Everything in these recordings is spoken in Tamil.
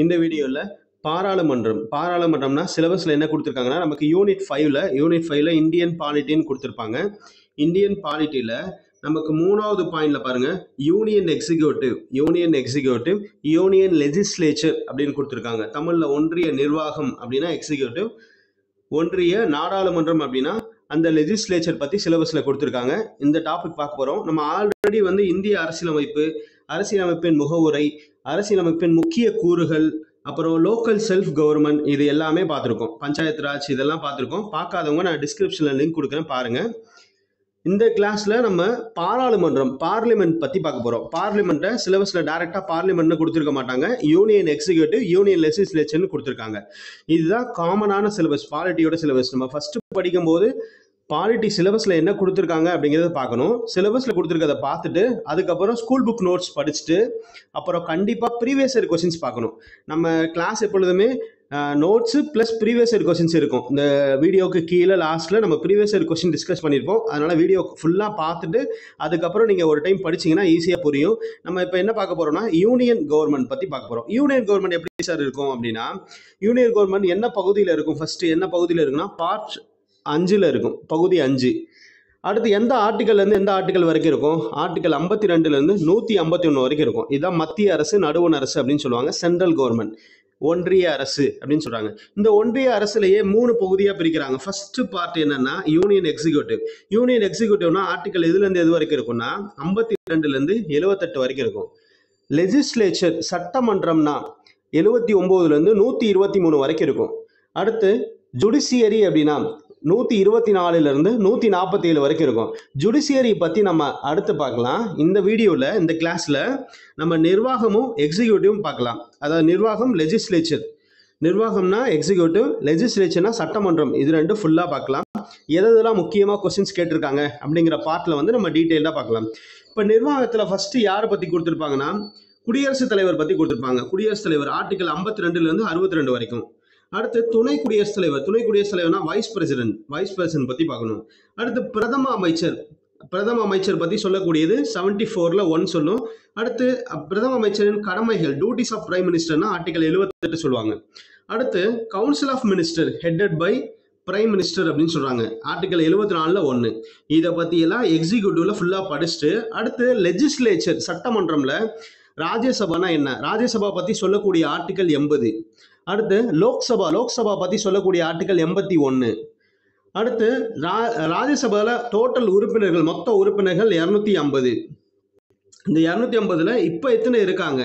இந்த வீடியோவில் பாராளுமன்றம்னா சிலபஸில் என்ன கொடுத்துருக்காங்கன்னா நமக்கு யூனிட் 5ல இந்தியன் பாலிட்டின்னு கொடுத்துருப்பாங்க. இந்தியன் பாலிட்டியில் நமக்கு 3வது பாயிண்டில் பாருங்கள் யூனியன் எக்ஸிக்யூட்டிவ் யூனியன் லெஜிஸ்லேச்சர் அப்படின்னு கொடுத்துருக்காங்க. தமிழில் ஒன்றிய நிர்வாகம் அப்படின்னா எக்ஸிக்யூட்டிவ், ஒன்றிய நாடாளுமன்றம் அப்படின்னா அந்த லெஜிஸ்லேச்சர் பற்றி சிலபஸில் கொடுத்துருக்காங்க. இந்த டாபிக் பார்க்க போகிறோம். நம்ம ஆல்ரெடி இந்திய அரசியலமைப்பின் முகவுரை, அரசியலமைப்பின் முக்கிய கூறுகள், அப்புறம் லோக்கல் செல்ஃப் கவர்மெண்ட், இது எல்லாமே பார்த்துருக்கோம். பஞ்சாயத்து ராஜ் இதெல்லாம் பார்த்துருக்கோம். பார்க்காதவங்க நான் டிஸ்கிரிப்ஷனில் லிங்க் கொடுக்குறேன், பாருங்கள். இந்த கிளாஸில் நம்ம பார்லிமெண்ட் பற்றி பார்க்க போகிறோம். பார்லிமெண்ட்டை சிலபஸில் டைரெக்டாக பார்லிமெண்ட்னு கொடுத்துருக்க மாட்டாங்க. யூனியன் எக்ஸிக்யூட்டிவ் யூனியன் லெஜிஸ்லேச்சர்னு கொடுத்துருக்காங்க. இதுதான் காமனான சிலபஸ், பாலிட்டியோட சிலபஸ். நம்ம ஃபஸ்ட்டு படிக்கும்போது பாலிட்டி சிலபஸில் என்ன கொடுத்துருக்காங்க அப்படிங்கிறத பார்க்கணும். சிலபஸில் கொடுத்துருக்கதை பார்த்துட்டு அதுக்கப்புறம் ஸ்கூல் புக் நோட்ஸ் படிச்சுட்டு அப்புறம் கண்டிப்பாக ப்ரீவியஸ் இயர் கொஸ்டின்ஸ் பார்க்கணும். நம்ம கிளாஸ் எப்பொழுதுமே notes plus previous year questions இருக்கும். இந்த வீடியோவுக்கு கீழே லாஸ்ட்டில் நம்ம ப்ரீவியஸ் இயர் கொஸ்டின் டிஸ்கஸ் பண்ணியிருப்போம். அதனால் வீடியோ ஃபுல்லாக பார்த்துட்டு அதுக்கப்புறம் நீங்கள் ஒரு டைம் படிச்சிங்கன்னா ஈஸியாக புரியும். நம்ம இப்போ என்ன பார்க்க போகிறோம்னா யூனியன் கவர்மெண்ட் பற்றி பார்க்க போகிறோம். யூனியன் கவர்மெண்ட் எப்படி சார் இருக்கும் அப்படின்னா, யூனியன் கவர்மெண்ட் என்ன பகுதியில் இருக்கும்? ஃபஸ்ட்டு என்ன பகுதியில் இருக்குன்னா பார்ட் 5ல் இருக்கும், பகுதி 5. அடுத்து எந்த ஆர்டிக்கல்லேருந்து எந்த ஆர்டிக்கல் வரைக்கும் இருக்கும்? ஆர்டிக்கல் 52லேருந்து 151 வரைக்கும் இருக்கும். இதுதான் மத்திய அரசு, நடுவண் அரசு அப்படின்னு சொல்லுவாங்க. சென்ட்ரல் கவர்மெண்ட், ஒன்றிய அரசு அப்படின்னு சொல்கிறாங்க. இந்த ஒன்றிய அரசுலேயே 3 பகுதியாக பிரிக்கிறாங்க. ஃபர்ஸ்ட் பார்ட் என்னன்னா யூனியன் எக்ஸிக்யூட்டிவ்னா ஆர்டிக்கல் எதுலேருந்து எது வரைக்கும் இருக்கும்னா 52லேருந்து 78 வரைக்கும் இருக்கும். லெஜிஸ்லேச்சர் சட்டமன்றம்னா 79லேருந்து 123 வரைக்கும் இருக்கும். அடுத்து ஜுடிஷியரி அப்படின்னா 124லேருந்து 147 வரைக்கும் இருக்கும். ஜுடிஷியரி பற்றி நம்ம அடுத்து பார்க்கலாம். இந்த வீடியோவில், இந்த கிளாஸில் நம்ம நிர்வாகமும் எக்ஸிக்யூட்டிவும் பார்க்கலாம். அதாவது நிர்வாகம், நிர்வாகம்னா எக்ஸிக்யூட்டிவ், லெஜிஸ்லேச்சர்னா சட்டமன்றம். இது ரெண்டும் ஃபுல்லாக பார்க்கலாம். எதெல்லாம் முக்கியமாக கொஸ்டின்ஸ் கேட்டிருக்காங்க அப்படிங்கிற பார்ட்டில் நம்ம டீட்டெயிலாக பார்க்கலாம். இப்போ நிர்வாகத்தில் ஃபஸ்ட்டு யாரை பற்றி கொடுத்துருப்பாங்கன்னா குடியரசுத் தலைவர் பற்றி கொடுத்துருப்பாங்க. குடியரசுத் தலைவர் ஆர்டிக்கல் 52லேருந்து 62 வரைக்கும். அடுத்து துணை குடியரசுத் தலைவர்னா வைஸ் பிரசிடென்ட் பற்றி பார்க்கணும். அடுத்து பிரதம அமைச்சர் பற்றி சொல்லக்கூடியது 74ல் 1 சொல்லும். அடுத்து பிரதம அமைச்சரின் கடமைகள், டியூட்டிஸ் ஆஃப் பிரைம் மினிஸ்டர்னா ஆர்டிகல் 78 சொல்லுவாங்க. அடுத்து council of minister headed by prime minister அப்படின்னு சொல்கிறாங்க, ஆர்டிகல் 74ல் 1. இதை பற்றியெல்லாம் எக்ஸிக்யூட்டிவ்ல ஃபுல்லாக படிச்சுட்டு அடுத்து லெஜிஸ்லேச்சர் சட்டமன்றம்ல ராஜ்யசபானா என்ன, ராஜ்யசபா பற்றி சொல்லக்கூடிய ஆர்டிகல் 80. அடுத்து லோக்சபா பற்றி சொல்லக்கூடிய ஆர்டிகல் 81. அடுத்து ராஜ்யசபாவில் டோட்டல் உறுப்பினர்கள், மொத்த உறுப்பினர்கள் 250. இந்த 250ல் இப்போ எத்தனை இருக்காங்க?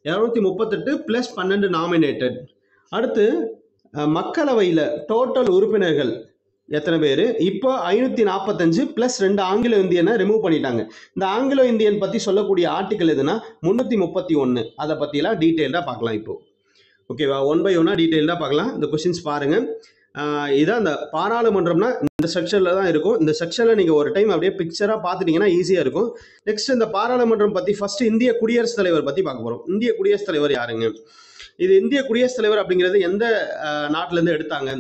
238 + 12 நாமினேட்டட். அடுத்து மக்களவையில் டோட்டல் உறுப்பினர்கள் எத்தனை பேர்? இப்போ 545 + 2 ஆங்கிலோ இந்தியனை ரிமூவ் பண்ணிட்டாங்க. இந்த ஆங்கிலோ இந்தியன் பற்றி சொல்லக்கூடிய ஆர்டிக்கல் எதுனா 331. அதை பற்றிலாம் டீட்டெயிலாக பார்க்கலாம். இப்போது ஓகேவா, 1 by 1 டீட்டெயிலாக பார்க்கலாம். இந்த கொஸ்டின்ஸ் பாருங்கள். இதான் இந்த பாராளுமன்றம்னா இந்த செக்ஷனில் தான் இருக்கும். இந்த செக்ஷனில் நீங்கள் ஒரு டைம் அப்படியே பிக்சராக பார்த்துட்டிங்கன்னா ஈஸியாக இருக்கும். நெக்ஸ்ட் இந்த பாராளுமன்றம் பற்றி ஃபஸ்ட்டு இந்திய குடியரசுத் தலைவர் பற்றி பார்க்க போகிறோம். இந்திய குடியரசுத் தலைவர் யாருங்க? இது இந்திய குடியரசுத் தலைவர் அப்படிங்கிறது எந்த நாட்டிலேருந்து எடுத்தாங்க?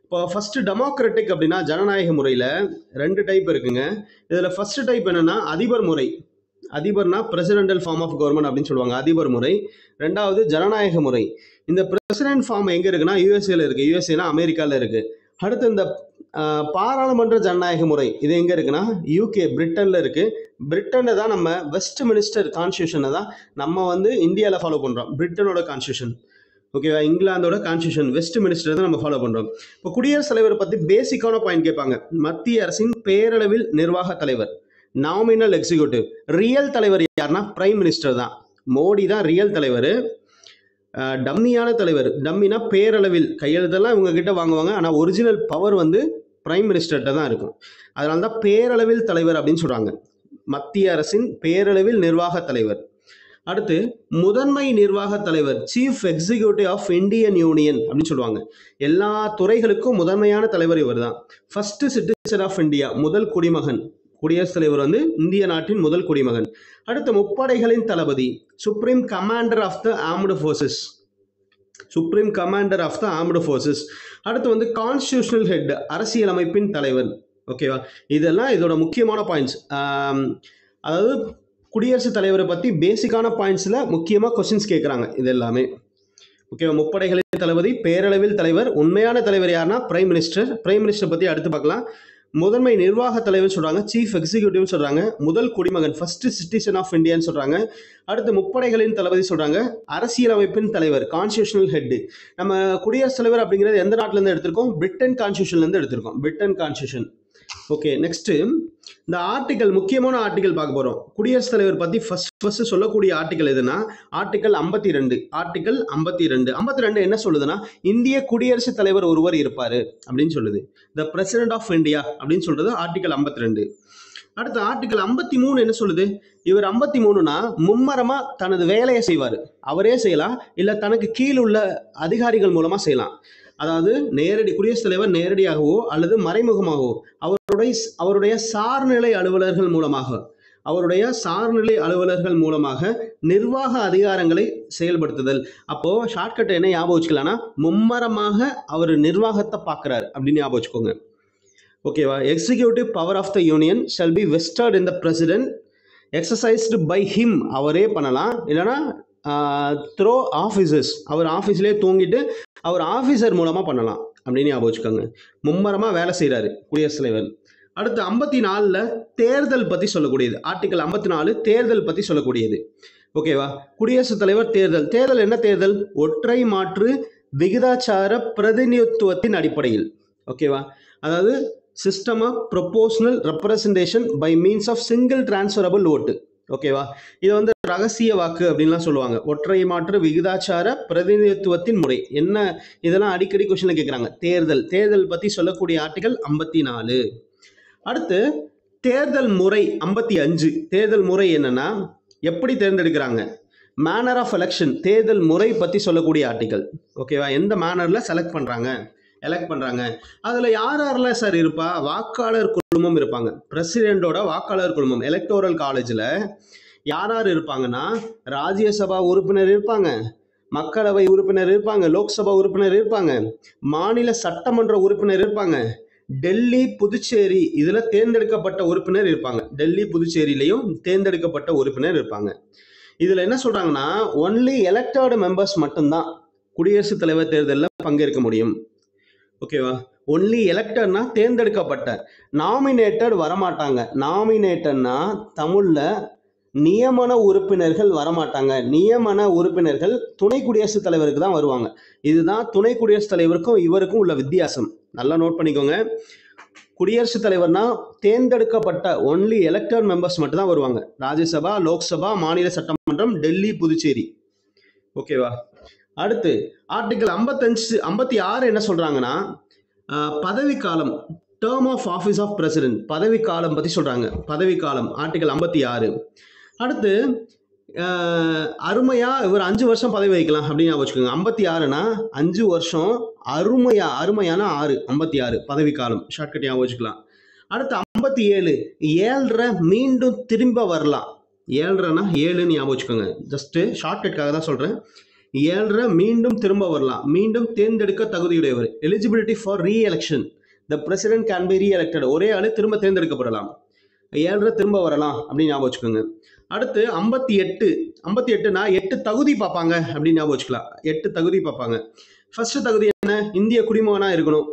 இப்போ ஃபஸ்ட்டு டெமோக்ராட்டிக் அப்படின்னா ஜனநாயக முறையில் 2 டைப் இருக்குங்க. இதில் ஃபஸ்ட்டு டைப் என்னென்னா அதிபர் முறை. அதிபர்னா பிரசிடென்டல் ஃபார்ம் ஆஃப் கவர்மெண்ட் அப்படின்னு சொல்லுவாங்க, அதிபர் முறை. 2வது ஜனநாயக முறை. இந்த பிரசிடென்ட் ஃபார்ம் எங்கே இருக்குன்னா யூஎஸ்ஏல இருக்குது, யூஎஸ்ஏனா அமெரிக்காவில் இருக்குது. அடுத்து இந்த பாராளுமன்ற ஜனநாயக முறை இது எங்கே இருக்குன்னா யூகே, பிரிட்டனில் இருக்குது. பிரிட்டனை தான் நம்ம வெஸ்ட் மினிஸ்டர் கான்ஸ்டியூஷனை தான் நம்ம இந்தியாவில் ஃபாலோ பண்ணுறோம். பிரிட்டனோட கான்ஸ்டியூஷன், ஓகேவா, இங்கிலாந்தோட கான்ஸ்டியூஷன், வெஸ்ட் மினிஸ்டர் தான் நம்ம ஃபாலோ பண்ணுறோம். இப்போ குடியரசுத் தலைவரை பற்றி பேசிக்கான பாயிண்ட் கேட்பாங்க. மத்திய அரசின் பேரளவில் நிர்வாக தலைவர், நாமினல் எக்ஸிக்யூட்டிவ். ரியல் தலைவர் யாருன்னா பிரைம் மினிஸ்டர் தான். மோடி தான் ரியல் தலைவர். டம்மியான தலைவர், டம்மினா பேரளவில், கையெழுத்தெல்லாம் இவங்க கிட்ட வாங்குவாங்க, ஆனால் ஒரிஜினல் பவர் பிரைம் மினிஸ்டர்கிட்ட தான் இருக்கும். அதனால தான் பேரளவில் தலைவர் அப்படின்னு சொல்கிறாங்க. மத்திய அரசின் பேரளவில் நிர்வாக தலைவர். அடுத்து முதன்மை நிர்வாக தலைவர், chief executive of Indian union அப்படின்னு சொல்லுவாங்க. எல்லா துறைகளுக்கும் முதன்மையான தலைவர் இவர் தான். ஃபர்ஸ்ட் சிட்டிசன் ஆஃப் இந்தியா, முதல் குடிமகன். குடியரசுத் தலைவர் இந்திய நாட்டின் முதல் குடிமகன். அடுத்து முப்படைகளின் தளபதி, supreme commander of the armed forces. அடுத்து கான்ஸ்டியூஷனல் ஹெட், அரசியலமைப்பின் தலைவர். ஓகேவா, இதெல்லாம் இதோட முக்கியமான பாயிண்ட்ஸ். அதாவது குடியரசுத் தலைவரை பற்றி பேசிக்கான பாயிண்ட்ஸில் முக்கியமாக கொஸ்டின்ஸ் கேட்குறாங்க. இது எல்லாமே ஓகேவா? முப்படைகளின் தளபதி, பேரளவில் தலைவர். உண்மையான தலைவர் யாருன்னா பிரைம் மினிஸ்டர். பிரைம் மினிஸ்டர் பற்றி அடுத்து பார்க்கலாம். முதன்மை நிர்வாக தலைவர் சொல்றாங்க, சீஃப் எக்ஸிக்யூட்டிவ் சொல்றாங்க. முதல் குடிமகன், ஃபர்ஸ்ட் சிட்டிசன் ஆஃப் இந்தியான்னு சொல்றாங்க. அடுத்து முப்படைகளின் தளபதி சொல்றாங்க. அரசியலமைப்பின் தலைவர், கான்ஸ்டியூஷனல் ஹெட். நம்ம குடியரசுத் தலைவர் அப்படிங்கிறது எந்த நாட்டில இருந்து எடுத்திருக்கோம்? பிரிட்டன் கான்ஸ்டியூஷன்ல இருந்து எடுத்திருக்கோம். Britain constitution. ஓகே, நெக்ஸ்ட் இந்த ஆர்டிகல், முக்கியமான ஆர்டிகல் பார்க்க போறோம். குடியரசுத் தலைவர் பத்தி ஃபர்ஸ்ட் சொல்லக்கூடிய ஆர்டிகல் எதுனா ஆர்டிகல் 52. ஆர்டிகல் 52. 52 என்ன சொல்லுதுன்னா, இந்திய குடியரசுத் தலைவர் ஒருவர் இருப்பாரு அப்படின்னு சொல்லுது. த பிரசிடென்ட் ஆஃப் இந்தியா அப்படின்னு சொல்றது ஆர்டிகல் 52. அடுத்த ஆர்டிகல் 53 என்ன சொல்லுது? இவர் 53னா மும்மரமா தனது வேலையை செய்வார். அவரே செய்யலாம், இல்ல தனக்கு கீழ் உள்ள அதிகாரிகள் மூலமா செய்யலாம். அதாவது நேரடி குடியரசுத் தலைவர் நேரடியாகவோ அல்லது மறைமுகமாகவோ அவருடைய சார்நிலை அலுவலர்கள் மூலமாக நிர்வாக அதிகாரங்களை செயல்படுத்துதல். அப்போ ஷார்ட்கட் என்ன ஞாபகம் வச்சுக்கலாம்னா, மும்மரமாக அவர் நிர்வாகத்தை பார்க்கிறார் அப்படின்னு ஞாபகம் வச்சுக்கோங்க. ஓகேவா? Executive power of the union shall be vested in the president exercised by him. அவரே பண்ணலாம், இல்லைன்னா த்ரோ ஆஃபீஸர்ஸ், அவர் ஆஃபீஸ்லேயே தூங்கிட்டு அவர் ஆஃபீஸர் மூலமாக பண்ணலாம் அப்படின்னு ஞாபகம் வச்சுக்கோங்க. மும்மரமாக வேலை செய்கிறாரு குடியரசுத் தலைவர். அடுத்து 54ல் தேர்தல் பற்றி சொல்லக்கூடியது. ஆர்டிகல் 54 தேர்தல் பற்றி சொல்லக்கூடியது. ஓகேவா? குடியரசுத் தலைவர் தேர்தல் என்ன தேர்தல்? ஒற்றை மாற்று விகிதாச்சார பிரதிநிதித்துவத்தின் அடிப்படையில். ஓகேவா? அதாவது system of proportional representation by means of single transferable vote. ஓகேவா? இது வந்து ரகசிய வாக்கு அப்படின்லாம் சொல்லுவாங்க. ஒற்றை மாற்று விகிதாச்சார பிரதிநிதித்துவத்தின் முறை என்ன? இதெல்லாம் அடிக்கடி கொஸ்டின்ல கேட்குறாங்க. தேர்தல் பற்றி சொல்லக்கூடிய ஆர்டிகல் 54. அடுத்து தேர்தல் முறை 55. தேர்தல் முறை என்னன்னா, எப்படி தேர்ந்தெடுக்கிறாங்க? மேனர் ஆஃப் எலெக்ஷன், தேர்தல் முறை பற்றி சொல்லக்கூடிய ஆர்டிகல். ஓகேவா? எந்த மேனரில் எலெக்ட் பண்ணுறாங்க. அதில் யாரெல்லாம் சார் இருப்பா? வாக்காளர் குழுமம் இருப்பாங்க. பிரசிடென்டோட வாக்காளர் குழுமம், எலக்டோரல் காலேஜில் யார் இருப்பாங்கன்னா, ராஜ்யசபா உறுப்பினர் இருப்பாங்க, மக்களவை உறுப்பினர் இருப்பாங்க, லோக்சபா உறுப்பினர் இருப்பாங்க, மாநில சட்டமன்ற உறுப்பினர் இருப்பாங்க, டெல்லி புதுச்சேரி இதில் தேர்ந்தெடுக்கப்பட்ட உறுப்பினர் இருப்பாங்க. டெல்லி புதுச்சேரியிலையும் தேர்ந்தெடுக்கப்பட்ட உறுப்பினர் இருப்பாங்க. இதில் என்ன சொல்கிறாங்கன்னா, ஒன்லி எலெக்டட் மெம்பர்ஸ் மட்டும்தான் குடியரசுத் தலைவர் தேர்தலில் பங்கேற்க முடியும். ஓகேவா? ஒன்லி எலெக்டட்னா தேர்ந்தெடுக்கப்பட்ட, நாமினேட்டட் வரமாட்டாங்க. நாமினேட்டட்னா தமிழில் நியமன உறுப்பினர்கள் வரமாட்டாங்க. நியமன உறுப்பினர்கள் துணை குடியரசுத் தலைவருக்கு தான் வருவாங்க. இதுதான் துணை குடியரசுத் தலைவருக்கும் இவருக்கும் உள்ள வித்தியாசம். நல்லா நோட் பண்ணிக்கோங்க. குடியரசுத் தலைவர்னா தேர்ந்தெடுக்கப்பட்ட ஒன்லி எலெக்டட் மெம்பர்ஸ் மட்டும் தான் வருவாங்க. ராஜ்யசபா, லோக்சபா, மாநில சட்டமன்றம், டெல்லி, புதுச்சேரி. ஓகேவா? அடுத்து ஆர்டிகல் 56 என்ன சொல்றாங்கன்னா, பதவிக்காலம், term of office of president, பதவிக்காலம் பற்றி சொல்றாங்க. பதவிக்காலம் ஆர்டிகல் 56. அடுத்து அருமையா இவர் 5 வருஷம் பதவி வகிக்கலாம் அப்படின்னு வச்சுக்கோங்க. 56னா 5 வருஷம், அருமையான 6, 56 பதவிக்காலம். ஷார்ட்கட் ஞாபகம் வச்சுக்கலாம். அடுத்து 57 7 மீண்டும் திரும்ப வரலாம். 7னா 7ன்னு ஞாபகம் வச்சுக்கோங்க. ஜஸ்ட் ஷார்ட்கட்காக தான் சொல்றேன். 7 மீண்டும் திரும்ப வரலாம். மீண்டும் தேர்ந்தெடுக்க தகுதியுடையவர். Eligibility for reelection, the president can be reelected. ஒரே ஆளு திரும்ப தேர்ந்தெடுக்கப்படலாம். 7 திரும்ப வரலாம் அப்படின்னு ஞாபகம் வச்சுக்கோங்க. அடுத்து 58னா 8 தகுதி பார்ப்பாங்க அப்படின்னு ஞாபகம் வச்சுக்கலாம். 8 தகுதி பார்ப்பாங்க. ஃபர்ஸ்ட் தகுதி என்ன? இந்திய குடிமகனா இருக்கணும்,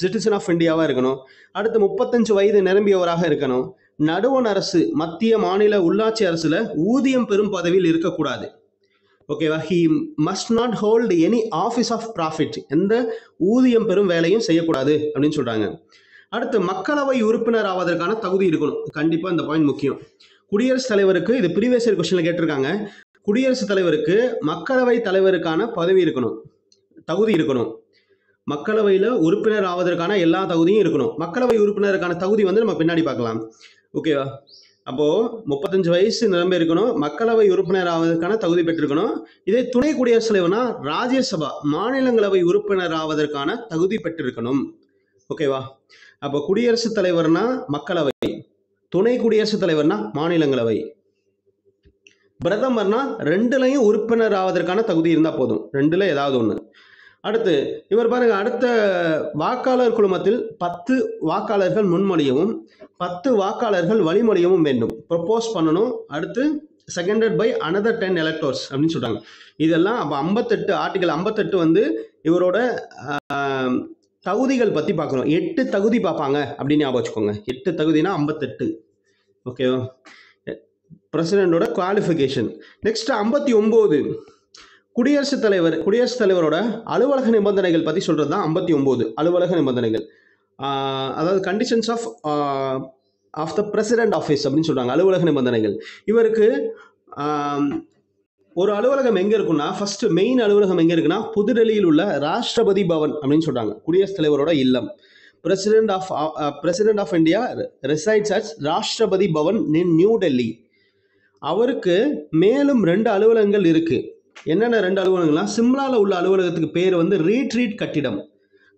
சிட்டிசன் ஆஃப் இந்தியாவா இருக்கணும். அடுத்து 35 வயது நிரம்பியவராக இருக்கணும். நடுவண் அரசு, மத்திய மாநில உள்ளாட்சி அரசுல ஊதியம் பெறும் பதவியில் இருக்கக்கூடாது. ஓகேவா? He must not hold any office of profit, எந்த ஊதியம் பெறும் வேலையும் செய்யக்கூடாது அப்படின்னு சொல்றாங்க. அடுத்து மக்களவை உறுப்பினர் ஆவதற்கான தகுதி இருக்கணும். கண்டிப்பா இந்த பாயிண்ட் முக்கியம். குடியரசுத் தலைவருக்கு, இது ப்ரீவியஸ் இயர் கொஸ்டின்ல கேட்டிருக்காங்க, குடியரசுத் தலைவருக்கு மக்களவை தலைவருக்கான பதவி இருக்கணும், தகுதி இருக்கணும். மக்களவையில் உறுப்பினர் ஆவதற்கான எல்லா தகுதியும் இருக்கணும். மக்களவை உறுப்பினருக்கான தகுதி வந்து நம்ம பின்னாடி பார்க்கலாம். ஓகேவா? அப்போது 35 வயசு நிரம்பி இருக்கணும், மக்களவை உறுப்பினர் ஆவதற்கான தகுதி பெற்றிருக்கணும். இதே துணை குடியரசுத் தலைவர்னா ராஜ்யசபா, மாநிலங்களவை உறுப்பினர் ஆவதற்கான தகுதி பெற்றிருக்கணும். ஓகேவா? அப்போ குடியரசுத் தலைவர்னா மக்களவை, துணை குடியரசுத் தலைவர்னா மாநிலங்களவை, பிரதமர்னா ரெண்டுலையும் உறுப்பினர் ஆவதற்கான தகுதி இருந்தால் போதும். ரெண்டுல ஏதாவது ஒன்று. அடுத்து இவர் பாருங்க, அடுத்த வாக்காளர் குழுமத்தில் 10 வாக்காளர்கள் முன்மொழியவும் 10 வாக்காளர்கள் வழிமொழியவும் வேண்டும். ப்ரொப்போஸ் பண்ணணும். அடுத்து செகண்டட் பை அனதர் 10 எலக்டோர்ஸ் அப்படின்னு சொல்கிறாங்க. இதெல்லாம் அப்போ 58 ஆர்டிகல் 58 வந்து இவரோட தகுதிகள் பற்றி பார்க்குறோம். 8 தகுதி பார்ப்பாங்க அப்படின்னு ஞாபகம் வச்சுக்கோங்க. 8 தகுதினா 58. ஓகேவா, பிரசிடென்டோட குவாலிஃபிகேஷன். நெக்ஸ்ட் 59 குடியரசுத் தலைவரோட அலுவலக நிபந்தனைகள் பற்றி சொல்கிறது தான் 59 அலுவலக நிபந்தனைகள். அதாவது conditions of the president office அப்படின்னு சொல்கிறாங்க, அலுவலக நிபந்தனைகள். இவருக்கு ஒரு அலுவலகம் எங்கே இருக்குன்னா, ஃபர்ஸ்ட் மெயின் அலுவலகம் எங்கே இருக்குன்னா புதுடெல்லியில் உள்ள ராஷ்டிரபதி பவன் அப்படின்னு சொல்கிறாங்க, குடியரசுத் தலைவரோட இல்லம். President of India resides at Rashtrapati Bhavan in New Delhi. அவருக்கு மேலும் 2 அலுவலகங்கள் இருக்குது. என்னென்ன 2 அலுவலகங்கள்லாம், சிம்லாவில் உள்ள அலுவலகத்துக்கு பேர் வந்து ரீட்ரீட் கட்டிடம்,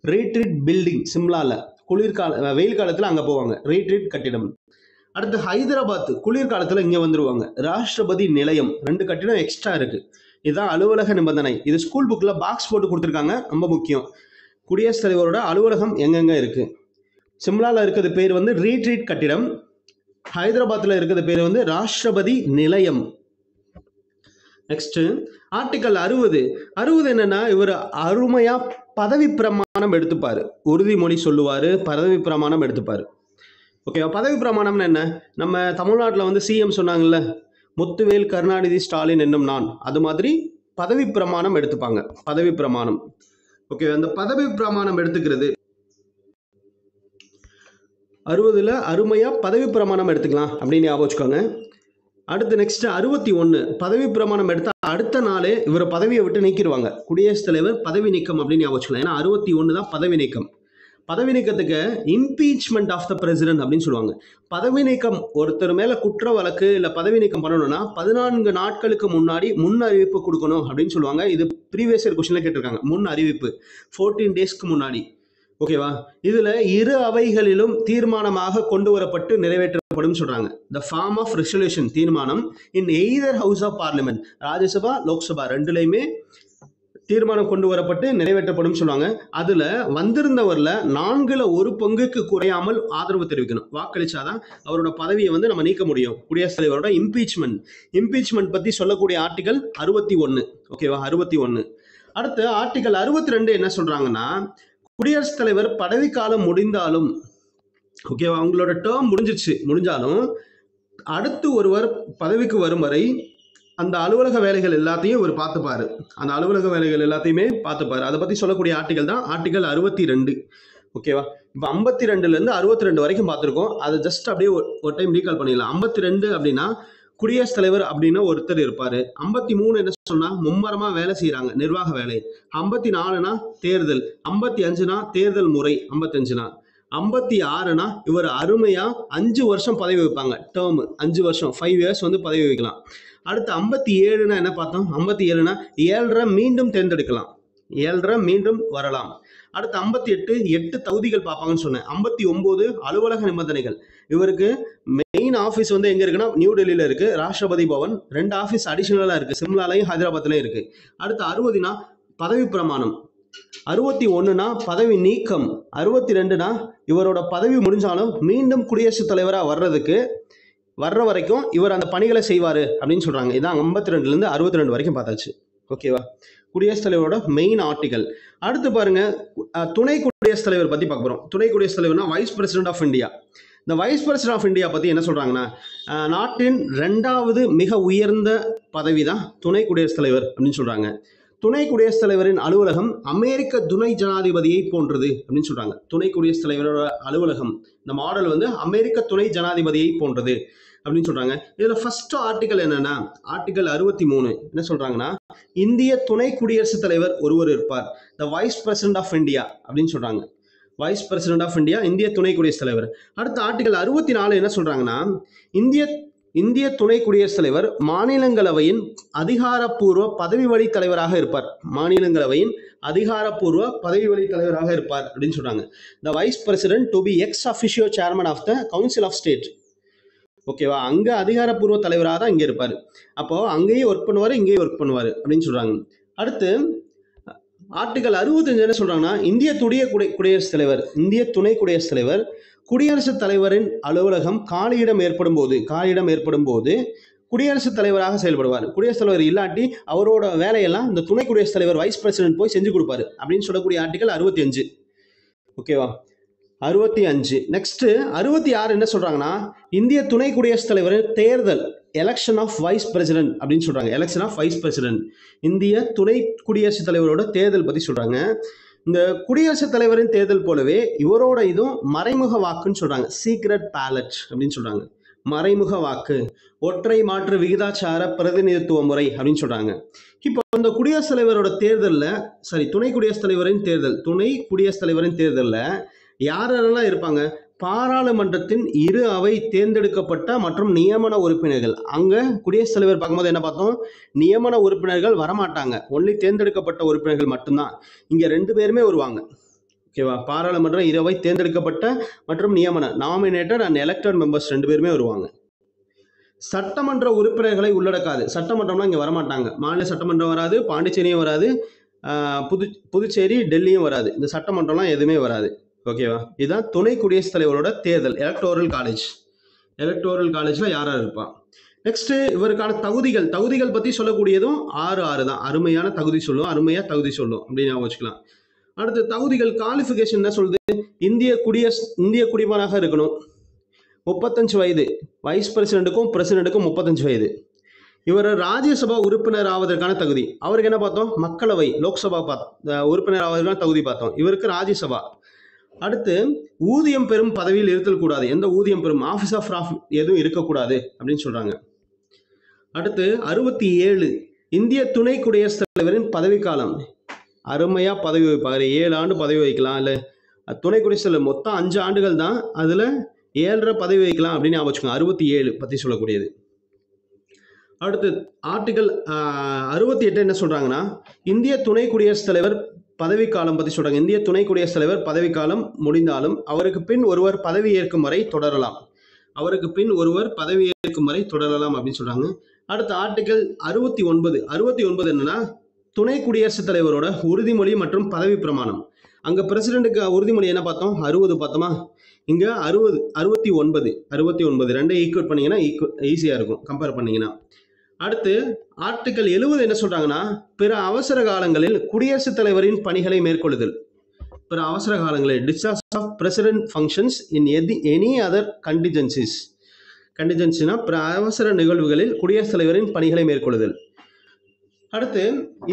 ரீட்ரீட் பில்டிங். சிம்லாவில் வெயில் காலத்தில் அங்கே போவாங்க, ரீட்ரீட் கட்டிடம். அடுத்து ஹைதராபாத் குளிர்காலத்தில் இங்கே வந்துருவாங்க, ராஷ்டிரபதி நிலையம். 2 கட்டிடம் எக்ஸ்ட்ரா இருக்குது. இதுதான் அலுவலக நிபந்தனை. இது ஸ்கூல் புக்கில் பாக்ஸ் போட்டு கொடுத்துருக்காங்க, ரொம்ப முக்கியம். குடியரசுத் தலைவரோட அலுவலகம் எங்கெங்கே இருக்குது. சிம்லாவில் இருக்கிறது பேர் வந்து ரீட்ரீட் கட்டிடம், ஹைதராபாத்தில் இருக்கிறது பேர் வந்து ராஷ்டிரபதி நிலையம். நெக்ஸ்ட் ஆர்டிகல் 60 என்னன்னா, இவர் அருமையா பதவி பிரமாணம் எடுத்துப்பாரு, உறுதிமொழி சொல்லுவார், பதவி பிரமாணம் எடுத்துப்பார். ஓகே, பதவி பிரமாணம்னு என்ன, நம்ம தமிழ்நாட்டில் வந்து சிஎம் சொன்னாங்கல்ல, முத்துவேல் கருணாநிதி ஸ்டாலின் என்னும் நான், அது மாதிரி பதவி பிரமாணம் எடுத்துப்பாங்க, பதவி பிரமாணம். ஓகே, அந்த பதவி பிரமாணம் எடுத்துக்கிறது 60ல் அருமையா பதவி பிரமாணம் எடுத்துக்கலாம் அப்படின்னு ஞாபகம் வச்சுக்கோங்க. அடுத்து நெக்ஸ்ட் 61 பதவி பிரமாணம் எடுத்தா அடுத்த நாளே இவர் பதவியை விட்டு நீக்கிடுவாங்க, குடியரசுத் தலைவர் பதவி நீக்கம் அப்படின்னு ஞாபகம் வச்சுக்கலாம். ஏன்னா 61 தான் பதவி நீக்கம். பதவி நீக்கத்துக்கு இம்பீச்மெண்ட் ஆஃப் த பிரசிடென்ட் அப்படின்னு சொல்லுவாங்க. பதவி நீக்கம், ஒருத்தர் மேல குற்ற வழக்கு இல்லை பதவி நீக்கம் பண்ணணும்னா 14 நாட்களுக்கு முன்னாடி முன் அறிவிப்பு கொடுக்கணும் அப்படின்னு சொல்லுவாங்க. இது ப்ரீவியஸ் இயர் கொஸ்டின்ல கேட்டிருக்காங்க, முன் அறிவிப்பு 14 டேஸ்க்கு முன்னாடி. ஓகேவா, இதுல 2 அவைகளிலும் தீர்மானமாக கொண்டு வரப்பட்டு நிறைவேற்றப்படும் சொல்றாங்க. த ஃபார்ம் ஆஃப் ரெசல்யூஷன், தீர்மானம், in either house of parliament, Rajya Sabha Lok Sabha 2லையுமே தீர்மானம் கொண்டு வரப்பட்டு நிறைவேற்றப்படும் சொல்லுவாங்க. அதுல வந்திருந்தவர்ல 1/4 குறையாமல் ஆதரவு தெரிவிக்கணும், வாக்களிச்சாதான் அவரோட பதவியை வந்து நம்ம நீக்க முடியும். குடியரசுத் தலைவரோட இம்பீச்மெண்ட் பத்தி சொல்லக்கூடிய ஆர்டிகல் 61. ஓகேவா, 61. அடுத்து ஆர்டிகல் 62 என்ன சொல்றாங்கன்னா, குடியரசுத் தலைவர் பதவிக்காலம் முடிந்தாலும், ஓகேவா, அவங்களோட டேர்ம் முடிஞ்சாலும் அடுத்து ஒருவர் பதவிக்கு வரும் வரை அந்த அலுவலக வேலைகள் எல்லாத்தையும் இவர் பார்த்துப்பாரு, அந்த அலுவலக வேலைகள் எல்லாத்தையுமே பார்த்துப்பாரு. அதை பற்றி சொல்லக்கூடிய ஆர்டிகல் தான் ஆர்டிகல் 62. ஓகேவா, இப்போ 52லேருந்து 62 வரைக்கும் பார்த்துருக்கோம். அதை ஜஸ்ட் அப்படியே ஒரு டைம் ரீகால் பண்ணிடலாம். 52 அப்படின்னா குடியரசுத் தலைவர் அப்படின்னு ஒருத்தர் இருப்பார். 53 என்ன சொன்னால் மும்மரமாக வேலை செய்கிறாங்க, நிர்வாக வேலை. 54னா தேர்தல். 55னா தேர்தல் முறை. 56னா இவர் அருமையாக 5 வருஷம் பதவி வைப்பாங்க, டேர்ம் 5 வருஷம், 5 இயர்ஸ் வந்து பதவி வைக்கலாம். அடுத்து 57னா என்ன பார்த்தோம், 57னா 7.5 மீண்டும் தேர்ந்தெடுக்கலாம், 7.5 மீண்டும் வரலாம். அடுத்து 58 8 தகுதிகள் பார்ப்பாங்கன்னு சொன்னேன். 59 அலுவலக நிபந்தனைகள். இவருக்கு மெயின் ஆஃபீஸ் வந்து எங்கே இருக்குன்னா நியூ டெல்லியில் இருக்குது, ராஷ்டிரபதி பவன். 2 ஆஃபீஸ் அடிஷனலாக இருக்குது, சிம்லாலையும் ஹைதராபாத்லையும் இருக்குது. அடுத்து 60னா பதவி பிரமாணம். 61னா பதவி நீக்கம். 62னா இவரோட பதவி முடிஞ்சாலும் மீண்டும் குடியரசுத் தலைவராக வர்ற வரைக்கும் இவர் அந்த பணிகளை செய்வார் அப்படின்னு சொல்கிறாங்க. இதான் 52லேருந்து 62 வரைக்கும் பார்த்தாச்சு. ஓகேவா, குடியரசுத் தலைவரோட மெயின் ஆர்டிகல். அடுத்து பாருங்க, துணை குடியரசுத் தலைவர் பற்றி பார்க்க போகிறோம். துணை குடியரசுத் தலைவர்னா வைஸ் பிரசிடென்ட் ஆஃப் இந்தியா. இந்த வைஸ் பிரசிடென்ட் ஆஃப் இந்தியா பற்றி என்ன சொல்கிறாங்கன்னா, நாட்டின் 2வது மிக உயர்ந்த பதவி தான் துணை குடியரசுத் தலைவர் அப்படின்னு சொல்கிறாங்க. துணை குடியரசுத் தலைவரின் அலுவலகம் அமெரிக்க துணை ஜனாதிபதியை போன்றது அப்படின்னு சொல்கிறாங்க. துணை குடியரசுத் தலைவரோட அலுவலகம், இந்த மாடல் வந்து அமெரிக்க துணை ஜனாதிபதியை போன்றது அப்படின்னு சொல்றாங்க. இதுல ஃபர்ஸ்ட் ஆர்டிகல் என்னன்னா, ஆர்டிகல் 63 என்ன சொல்றாங்கன்னா, இந்திய துணை குடியரசுத் தலைவர் ஒருவர் இருப்பார், த வைஸ் பிரசிடென்ட் ஆஃப் இந்தியா அப்படின்னு சொல்றாங்க. வைஸ் பிரசிடென்ட் ஆஃப் இந்தியா, இந்திய துணை குடியரசுத் தலைவர். அடுத்த ஆர்டிகல் 64 என்ன சொல்றாங்கன்னா, இந்திய துணை குடியரசுத் தலைவர் மாநிலங்களவையின் அதிகாரப்பூர்வ பதவி வழி தலைவராக இருப்பார். மாநிலங்களவையின் அதிகாரப்பூர்வ பதவி வழி தலைவராக இருப்பார் அப்படின்னு சொல்றாங்க. The vice president to be ex officio chairman of the council of state. ஓகேவா, அங்கே அதிகாரப்பூர்வ தலைவராக தான் இங்கே இருப்பார். அப்போ அங்கேயும் ஒர்க் பண்ணுவார், இங்கேயும் ஒர்க் பண்ணுவார் அப்படின்னு சொல்றாங்க. அடுத்து ஆர்டிகல் 65 என்ன சொல்றாங்கன்னா, இந்திய குடியரசுத் தலைவர், இந்திய துணை குடியரசுத் தலைவர் குடியரசுத் தலைவரின் அலுவலகம் காலியிடம் ஏற்படும் போது குடியரசுத் தலைவராக செயல்படுவார். குடியரசுத் தலைவர் இல்லாட்டி அவரோட வேலையெல்லாம் இந்த துணை குடியரசுத் தலைவர் வைஸ் பிரசிடென்ட் போய் செஞ்சு கொடுப்பாரு அப்படின்னு சொல்லக்கூடிய ஆர்டிகல் 65. ஓகேவா, 65. நெக்ஸ்ட் 66 என்ன சொல்றாங்கன்னா, இந்திய துணை குடியரசுத் தலைவர் தேர்தல், எலெக்ஷன் ஆஃப் வைஸ் பிரசிடென்ட் அப்படின்னு சொல்றாங்க. எலெக்ஷன் ஆஃப் வைஸ் பிரசிடென்ட், இந்திய துணை குடியரசுத் தலைவரோட தேர்தல் பத்தி சொல்றாங்க. இந்த குடியரசுத் தலைவரின் தேர்தல் போலவே இவரோட இதுவும் மறைமுக வாக்குன்னு சொல்றாங்க. சீக்ரெட் பேலட் அப்படின்னு சொல்றாங்க. மறைமுக வாக்கு, ஒற்றை மாற்று விகிதாச்சார பிரதிநிதித்துவ முறை அப்படின்னு சொல்றாங்க. இப்போ இந்த குடியரசுத் தலைவரோட தேர்தலில் துணை குடியரசுத் தலைவரின் தேர்தலில் யாரெல்லாம் இருப்பாங்க? பாராளுமன்றத்தின் இரு அவை தேர்ந்தெடுக்கப்பட்ட மற்றும் நியமன உறுப்பினர்கள். அங்க குடியரசுத் தலைவர் பார்க்கும்போது என்ன பார்த்தோம்? நியமன உறுப்பினர்கள் வரமாட்டாங்க, ஒன்லி தேர்ந்தெடுக்கப்பட்ட உறுப்பினர்கள் மட்டும்தான். இங்க 2 பேருமே வருவாங்க. ஓகேவா, பாராளுமன்ற இரு அவை தேர்ந்தெடுக்கப்பட்ட மற்றும் நியமன, நாமினேட்டட் அண்ட் எலெக்டட் மெம்பர்ஸ் 2 பேருமே வருவாங்க. சட்டமன்ற உறுப்பினர்களை உள்ளடக்காது. சட்டமன்றம்லாம் இங்க வரமாட்டாங்க. மாநில சட்டமன்றம் வராது, பாண்டிச்சேரியும் வராது, புதுச்சேரி டெல்லியும் வராது. இந்த சட்டமன்றம்லாம் எதுவுமே வராது. ஓகேவா, இதுதான் துணை குடியரசுத் தலைவரோட தேர்தல். எலக்டோரல் காலேஜ்ல யார் இருப்பா? நெக்ஸ்ட் இவருக்கான தகுதிகள் பத்தி சொல்லக்கூடியதும் 6 தான். அருமையா தகுதி சொல்லும் அப்படின்னு வச்சுக்கலாம். அடுத்து தகுதிகள், குவாலிஃபிகேஷன் என்ன சொல்லுது? இந்திய குடிமகனாக இருக்கணும், 35 வயது, வைஸ் பிரசிடென்ட்டுக்கும் பிரசிடென்ட்டுக்கும் 35 வயது. இவர் ராஜ்யசபா உறுப்பினர் ஆவதற்கான தகுதி. அவருக்கு என்ன பார்த்தோம்? மக்களவை, லோக்சபா உறுப்பினர் ஆவதற்கான தகுதி பார்த்தோம். இவருக்கு ராஜ்யசபா. அடுத்து ஊதியம் பெறும் பதவியில் இருத்தல் கூடாது. எந்த ஊதியம் பெறும் ஆஃபீஸ் ஆஃப் எதுவும் இருக்கக்கூடாது அப்படின்னு சொல்றாங்க. அடுத்து 67 இந்திய துணை குடியரசுத் தலைவரின் பதவிக்காலம். அருமையா பதவி வைப்பாரு. 7 ஆண்டு பதவி வைக்கலாம். இல்ல துணை குடியரசுத் தலைவர் மொத்தம் 5 ஆண்டுகள் தான், அதுல 7.5 பதவி வைக்கலாம் அப்படின்னு வச்சுக்கோங்க. 67 பத்தி சொல்லக்கூடியது. அடுத்து ஆர்டிகல் 68 என்ன சொல்றாங்கன்னா, இந்திய துணை குடியரசுத் தலைவர் பதவிக்காலம் பத்தி சொல்றாங்க. இந்திய துணை குடியரசுத் தலைவர் பதவிக்காலம் முடிந்தாலும் அவருக்கு பின் ஒருவர் பதவி ஏற்கும் வரை தொடரலாம். அப்படின்னு சொல்றாங்க. அடுத்த ஆர்டிகல் 69 என்னன்னா, துணை குடியரசுத் தலைவரோட உறுதிமொழி மற்றும் பதவி பிரமாணம். அங்க பிரசிடென்ட்டுக்கு உறுதிமொழி என்ன பார்த்தோம்? 60 பார்த்தோமா? இங்க 69 ரெண்டை ஈக்குவேட் பண்ணீங்கன்னா ஈஸியா இருக்கும் கம்பேர் பண்ணீங்கன்னா. அடுத்து ஆர்டிகல் 70 என்ன சொல்றாங்கன்னா, பிற அவசர காலங்களில் குடியரசுத் தலைவரின் பணிகளை மேற்கொள்ளுதல். பிற அவசர காலங்களில் discharge of president functions in any other கண்டிஜென்சினா பிற அவசர நிகழ்வுகளில் குடியரசுத் தலைவரின் பணிகளை மேற்கொள்ளுதல். அடுத்து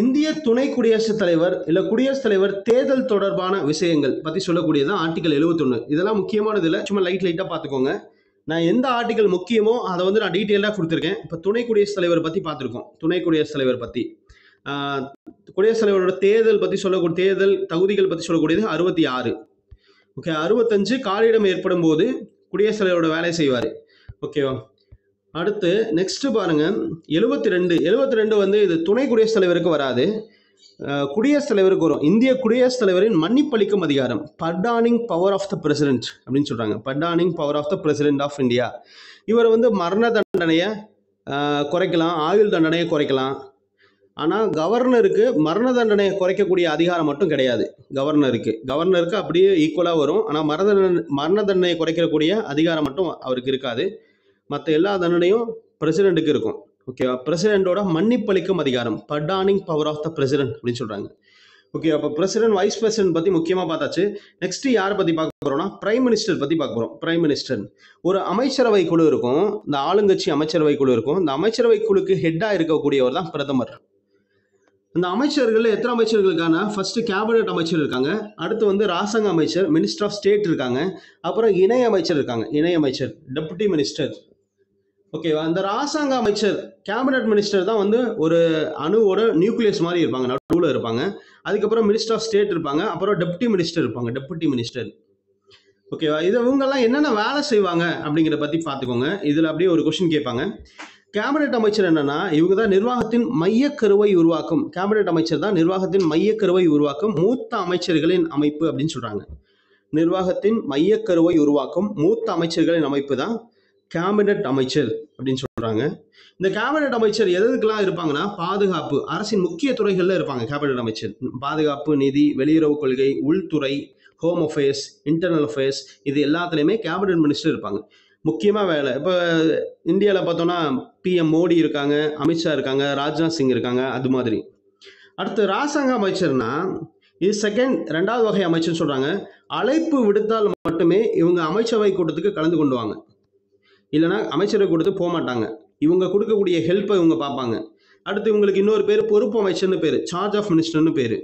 இந்திய துணை குடியரசுத் தலைவர் இல்ல குடியரசுத் தலைவர் தேர்தல் தொடர்பான விஷயங்கள் பத்தி சொல்லக்கூடியதான் ஆர்டிகல் 71. இதெல்லாம் முக்கியமானது இல்லை, சும்மா லைட்டா பார்த்துக்கோங்க. நான் எந்த ஆர்டிகல் முக்கியமோ அதை நான் டீட்டெயிலாக கொடுத்துருக்கேன். இப்போ துணை குடியரசுத் தலைவர் பற்றி பார்த்துருக்கோம். துணை குடியரசுத் தலைவர் பற்றி குடியரசுத் தலைவரோட தேர்தல் பற்றி சொல்லக்கூடிய தேர்தல் தகுதிகள் பற்றி சொல்லக்கூடியது 66. ஓகே, 65 காலியிடம் ஏற்படும் போது குடியரசுத் தலைவரோட வேலை செய்வார். ஓகேவா. அடுத்து நெக்ஸ்ட் பாருங்க 72 இது துணை குடியரசுத் தலைவருக்கு வராது, குடியரசுத் தலைவருக்கு வரும். இந்திய குடியரசுத் தலைவரின் மன்னிப்பளிக்கும் அதிகாரம், pardoning power of the president அப்படின்னு சொல்றாங்க. Pardoning power of the president of India. இவர் மரண தண்டனையை குறைக்கலாம், ஆயுள் தண்டனையை குறைக்கலாம். ஆனால் கவர்னருக்கு மரண தண்டனையை குறைக்கக்கூடிய அதிகாரம் மட்டும் கிடையாது. கவர்னருக்கு அப்படியே ஈக்குவலாக வரும். ஆனால் மரண தண்டனையை குறைக்கக்கூடிய அதிகாரம் மட்டும் அவருக்கு இருக்காது. மற்ற எல்லா தண்டனையும் பிரசிடென்ட்டுக்கு இருக்கும். ஓகேவா. பிரசிடென்ட்டோட மன்னிப்பளிக்கும் அதிகாரம், pardoning power of the president அப்படின்னு சொல்றாங்க. ஓகே, அப்போ பிரசிடென்ட் வைஸ் பிரசிடென்ட் பத்தி முக்கியமாக பார்த்தாச்சு. நெக்ஸ்ட் யாரை பத்தி பார்க்க போறோம்னா, பிரைம் மினிஸ்டர் பத்தி பார்க்க போறோம். பிரைம் மினிஸ்டர் ஒரு அமைச்சரவை குழு இருக்கும், இந்த ஆளுங்கட்சி அமைச்சரவை குழு இருக்கும். இந்த அமைச்சரவை குழுக்கு ஹெட்டா இருக்கக்கூடியவர் தான் பிரதமர். இந்த அமைச்சர்கள் எத்தனை அமைச்சர்களுக்கான ஃபர்ஸ்ட் கேபினட் அமைச்சர் இருக்காங்க, அடுத்து ராசாங்க அமைச்சர், மினிஸ்டர் ஆஃப் ஸ்டேட் இருக்காங்க, அப்புறம் இணை அமைச்சர் இருக்காங்க. இணை அமைச்சர் டெபுட்டி மினிஸ்டர். ஓகேவா. இந்த ராசாங்க அமைச்சர் கேபினட் மினிஸ்டர் தான் ஒரு அணுவோட நியூக்ளியஸ் மாதிரி இருப்பாங்க, நடுவில் இருப்பாங்க. அதுக்கப்புறம் மினிஸ்டர் ஆஃப் ஸ்டேட் இருப்பாங்க, அப்புறம் டெபுட்டி மினிஸ்டர் இருப்பாங்க, டெபுட்டி மினிஸ்டர். ஓகேவா. இவங்கெல்லாம் என்னென்ன வேலை செய்வாங்க அப்படிங்கிறத பற்றி பார்த்துக்கோங்க. இதில் அப்படியே ஒரு கொஸ்டின் கேட்பாங்க. கேபினட் அமைச்சர் என்னன்னா, இவங்க தான் நிர்வாகத்தின் மையக்கருவை உருவாக்கும். கேபினட் அமைச்சர் தான் நிர்வாகத்தின் மையக்கருவை உருவாக்கும் மூத்த அமைச்சர்களின் அமைப்பு அப்படின்னு சொல்றாங்க. நிர்வாகத்தின் மையக்கருவை உருவாக்கும் மூத்த அமைச்சர்களின் அமைப்பு தான் கேபினட் அமைச்சர் அப்படின்னு சொல்றாங்க. இந்த கேபினட் அமைச்சர் எதுக்கெல்லாம் இருப்பாங்கன்னா, பாதுகாப்பு, அரசின் முக்கிய துறைகள்ல இருப்பாங்க. கேபினட் அமைச்சர் பாதுகாப்பு, நிதி, வெளியுறவு கொள்கை, உள்துறை, ஹோம் அஃபேர்ஸ், இன்டர்னல் அஃபேர்ஸ், இது எல்லாத்துலயுமே கேபினட் மினிஸ்டர் இருப்பாங்க. முக்கியமாக வேலை. இப்போ இந்தியாவில் பார்த்தோன்னா பிஎம் மோடி இருக்காங்க, அமித்ஷா இருக்காங்க, ராஜ்நாத் சிங் இருக்காங்க, அது மாதிரி. அடுத்து ராசாங்க அமைச்சர்னா இது ரெண்டாவது வகை அமைச்சர்னு சொல்கிறாங்க. அழைப்பு விடுத்தால் மட்டுமே இவங்க அமைச்சரவை கூட்டத்துக்கு கலந்து கொண்டுவாங்க, இல்லைனா அமைச்சரவை கூட்டத்துக்கு போக மாட்டாங்க. இவங்க கொடுக்கக்கூடிய ஹெல்ப்பை இவங்க பார்ப்பாங்க. அடுத்து இவங்களுக்கு இன்னொரு பேர் பொறுப்பு அமைச்சர்னு பேர், சார்ஜ் ஆஃப் மினிஸ்டர்னு பேர்.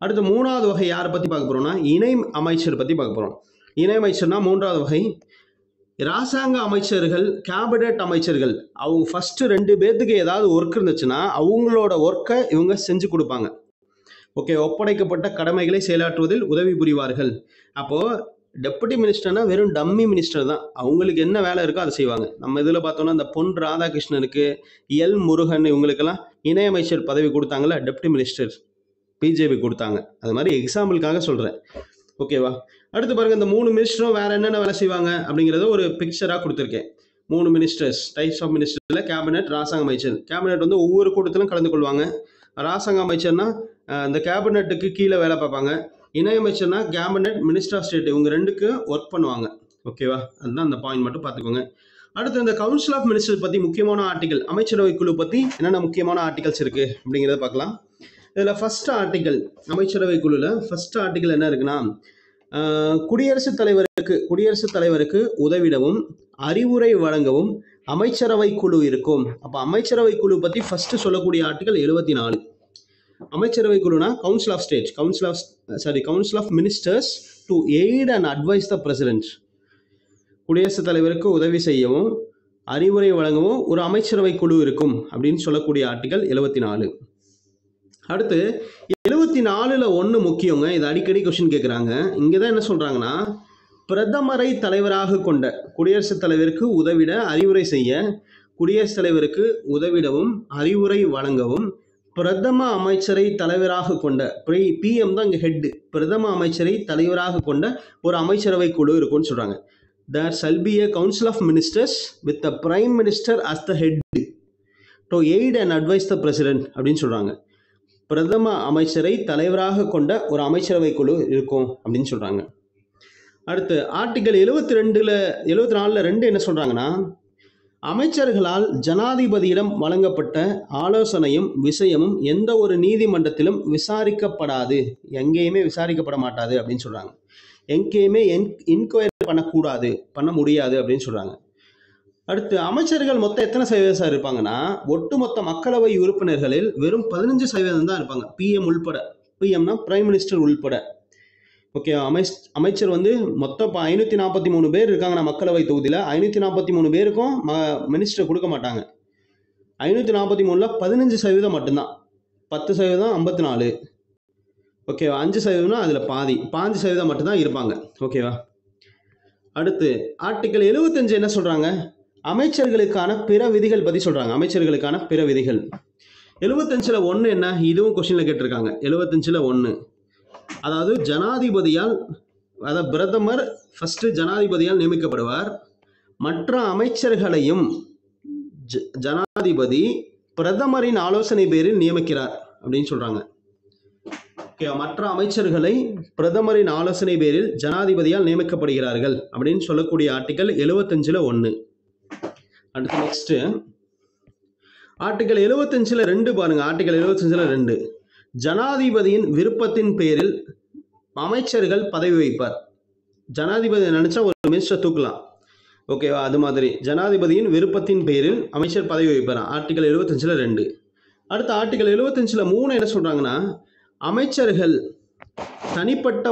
அடுத்து மூணாவது வகை யாரை பற்றி பார்க்க போகிறோம்னா இணை அமைச்சர் பற்றி பார்க்க போகிறோம். இணை அமைச்சர்னா மூன்றாவது வகை. ராசாங்க அமைச்சர்கள், கேபினட் அமைச்சர்கள், அவங்க ஃபஸ்ட்டு 2 பேர்த்துக்கு ஏதாவது ஒர்க் இருந்துச்சுன்னா அவங்களோட ஒர்க்கை இவங்க செஞ்சு கொடுப்பாங்க. ஓகே, ஒப்படைக்கப்பட்ட கடமைகளை செயலாற்றுவதில் உதவி புரிவார்கள். அப்போது டெப்புட்டி மினிஸ்டர்னா வெறும் டம்மி மினிஸ்டர் தான், அவங்களுக்கு என்ன வேலை இருக்கோ அதை செய்வாங்க. நம்ம இதில் பார்த்தோன்னா இந்த பொன் ராதாகிருஷ்ணனுக்கு, எல் முருகன், இவங்களுக்கெல்லாம் இணையமைச்சர் பதவி கொடுத்தாங்களே, டெப்டி மினிஸ்டர் பிஜேபி கொடுத்தாங்க. அது மாதிரி எக்ஸாம்பிளுக்காக சொல்கிறேன், ஓகேவா. அடுத்து பாருங்கள், இந்த 3 மினிஸ்டரும் வேறு என்னென்ன வேலை செய்வாங்க அப்படிங்கிறத ஒரு பிக்சராக கொடுத்துருக்கேன். 3 மினிஸ்டர்ஸ், டைப்ஸ் ஆஃப் மினிஸ்டரில் கேபினட், ராசாங்க அமைச்சர். கேபினட் வந்து ஒவ்வொரு கூட்டத்திலும் கலந்து கொள்வாங்க. ராசாங்க அமைச்சர்னா இந்த கேபினட்டுக்கு கீழே வேலை பார்ப்பாங்க. இணையமைச்சர்னா கேபினட், மினிஸ்டர் ஆஃப் ஸ்டேட், இவங்க 2க்கு ஒர்க் பண்ணுவாங்க, ஓகேவா. அதுதான் அந்த பாயிண்ட் மட்டும் பார்த்துக்கோங்க. அடுத்து இந்த கவுன்சில் ஆஃப் மினிஸ்டர் பற்றி முக்கியமான ஆர்டிகல், அமைச்சரவை குழு பற்றி என்னென்ன முக்கியமான ஆர்டிகல்ஸ் இருக்குது அப்படிங்கிறத பார்க்கலாம். இதில் ஃபர்ஸ்ட் ஆர்டிகல், அமைச்சரவை குழுவில் ஃபர்ஸ்ட் ஆர்டிகல் என்ன இருக்குன்னா, குடியரசுத் தலைவருக்கு உதவிடவும் அறிவுரை வழங்கவும் அமைச்சரவை குழு இருக்கும். அப்போ அமைச்சரவை குழு பற்றி ஃபர்ஸ்ட் சொல்லக்கூடிய ஆர்டிகல் 74. அமைச்சரவை குழுனா council of state, council of ministers to aid and advise the president. குடியரசுத் தலைவருக்கு உதவி செய்யவும் அறிவுரை வழங்கவும் ஒரு அமைச்சரவை குழு இருக்கும் அப்படின்னு சொல்லக்கூடிய ஆர்டிகல் 74. அடுத்து 74ல் 1 முக்கியங்க, இது அடிக்கடி கொஸ்டின் கேட்குறாங்க. இங்கே தான் என்ன சொல்கிறாங்கன்னா, பிரதமரை தலைவராக கொண்ட, குடியரசுத் தலைவருக்கு உதவிட அறிவுரை செய்ய, குடியரசுத் தலைவருக்கு உதவிடவும் அறிவுரை வழங்கவும் பிரதம அமைச்சரை தலைவராக கொண்ட, பிஎம் தான் இங்கே ஹெட், பிரதம அமைச்சரை தலைவராக கொண்ட ஒரு அமைச்சரவை குழு இருக்கும்னு சொல்கிறாங்க. There shall be a council of ministers with the prime minister as the head to aid and advise the president அப்படின்னு சொல்கிறாங்க. பிரதம அமைச்சரை தலைவராக கொண்ட ஒரு அமைச்சரவை குழு இருக்கும் அப்படின்னு சொல்கிறாங்க. அடுத்து ஆர்டிகல் 74ல் 2 என்ன சொல்கிறாங்கன்னா, அமைச்சர்களால் ஜனாதிபதியிடம் வழங்கப்பட்ட ஆலோசனையும் விஷயமும் எந்த ஒரு நீதிமன்றத்திலும் விசாரிக்கப்படாது, எங்கேயுமே விசாரிக்கப்பட மாட்டாது அப்படின்னு சொல்கிறாங்க. எங்கேயுமே இன்கொயரி பண்ண முடியாது அப்படின்னு சொல்கிறாங்க. அடுத்து அமைச்சர்கள் மொத்தம் எத்தனை சதவீதம் இருப்பாங்கன்னா, ஒட்டுமொத்த மக்களவை உறுப்பினர்களில் வெறும் 15% தான் இருப்பாங்க, பிஎம் உள்பட. பிஎம்னா பிரைம் மினிஸ்டர் உள்பட, ஓகே. அமைச்சர் வந்து மொத்தம் 543 பேர் இருக்காங்கன்னா மக்களவை தொகுதியில், 543 பேருக்கும் மினிஸ்டர் கொடுக்க மாட்டாங்க. 543ல் 15% மட்டும்தான், 10% 54, ஓகேவா. 5% அதில் பாதி 5% மட்டும்தான் இருப்பாங்க, ஓகேவா. அடுத்து ஆர்டிகல் 75 என்ன சொல்கிறாங்க, அமைச்சர்களுக்கான பிற விதிகள் பற்றி சொல்கிறாங்க. அமைச்சர்களுக்கான பிற விதிகள் 75ல் 1 என்ன, இதுவும் கொஸ்டினில் கேட்டிருக்காங்க. 75ல் 1, அதாவது ஜனாதிபதியால், அதாவது பிரதமர் ஃபஸ்ட்டு ஜனாதிபதியால் நியமிக்கப்படுவார். மற்ற அமைச்சர்களையும் ஜனாதிபதி பிரதமரின் ஆலோசனை பேரில் நியமிக்கிறார் அப்படின்னு சொல்கிறாங்க, ஓகே. மற்ற அமைச்சர்களை பிரதமரின் ஆலோசனை பேரில் ஜனாதிபதியால் நியமிக்கப்படுகிறார்கள் அப்படின்னு சொல்லக்கூடிய ஆர்டிகல் 75ல் 1. அடுத்து நெக்ஸ்ட்டு ஆர்டிகல் 75ல் 2 பாருங்க. ஆர்டிகல் 75ல் 2, ஜனாதிபதியின் விருப்பத்தின் பேரில் அமைச்சர்கள் பதவி வைப்பார். ஜனாதிபதி நினைச்சா ஒரு மினிஸ்டர் தூக்கலாம், ஓகேவா. அது மாதிரி ஜனாதிபதியின் விருப்பத்தின் பேரில் அமைச்சர் பதவி வைப்பார், ஆர்டிகல் 75ல் 2. அடுத்த ஆர்டிகல் 75ல் 3 என்ன சொல்றாங்கன்னா, அமைச்சர்கள் தனிப்பட்ட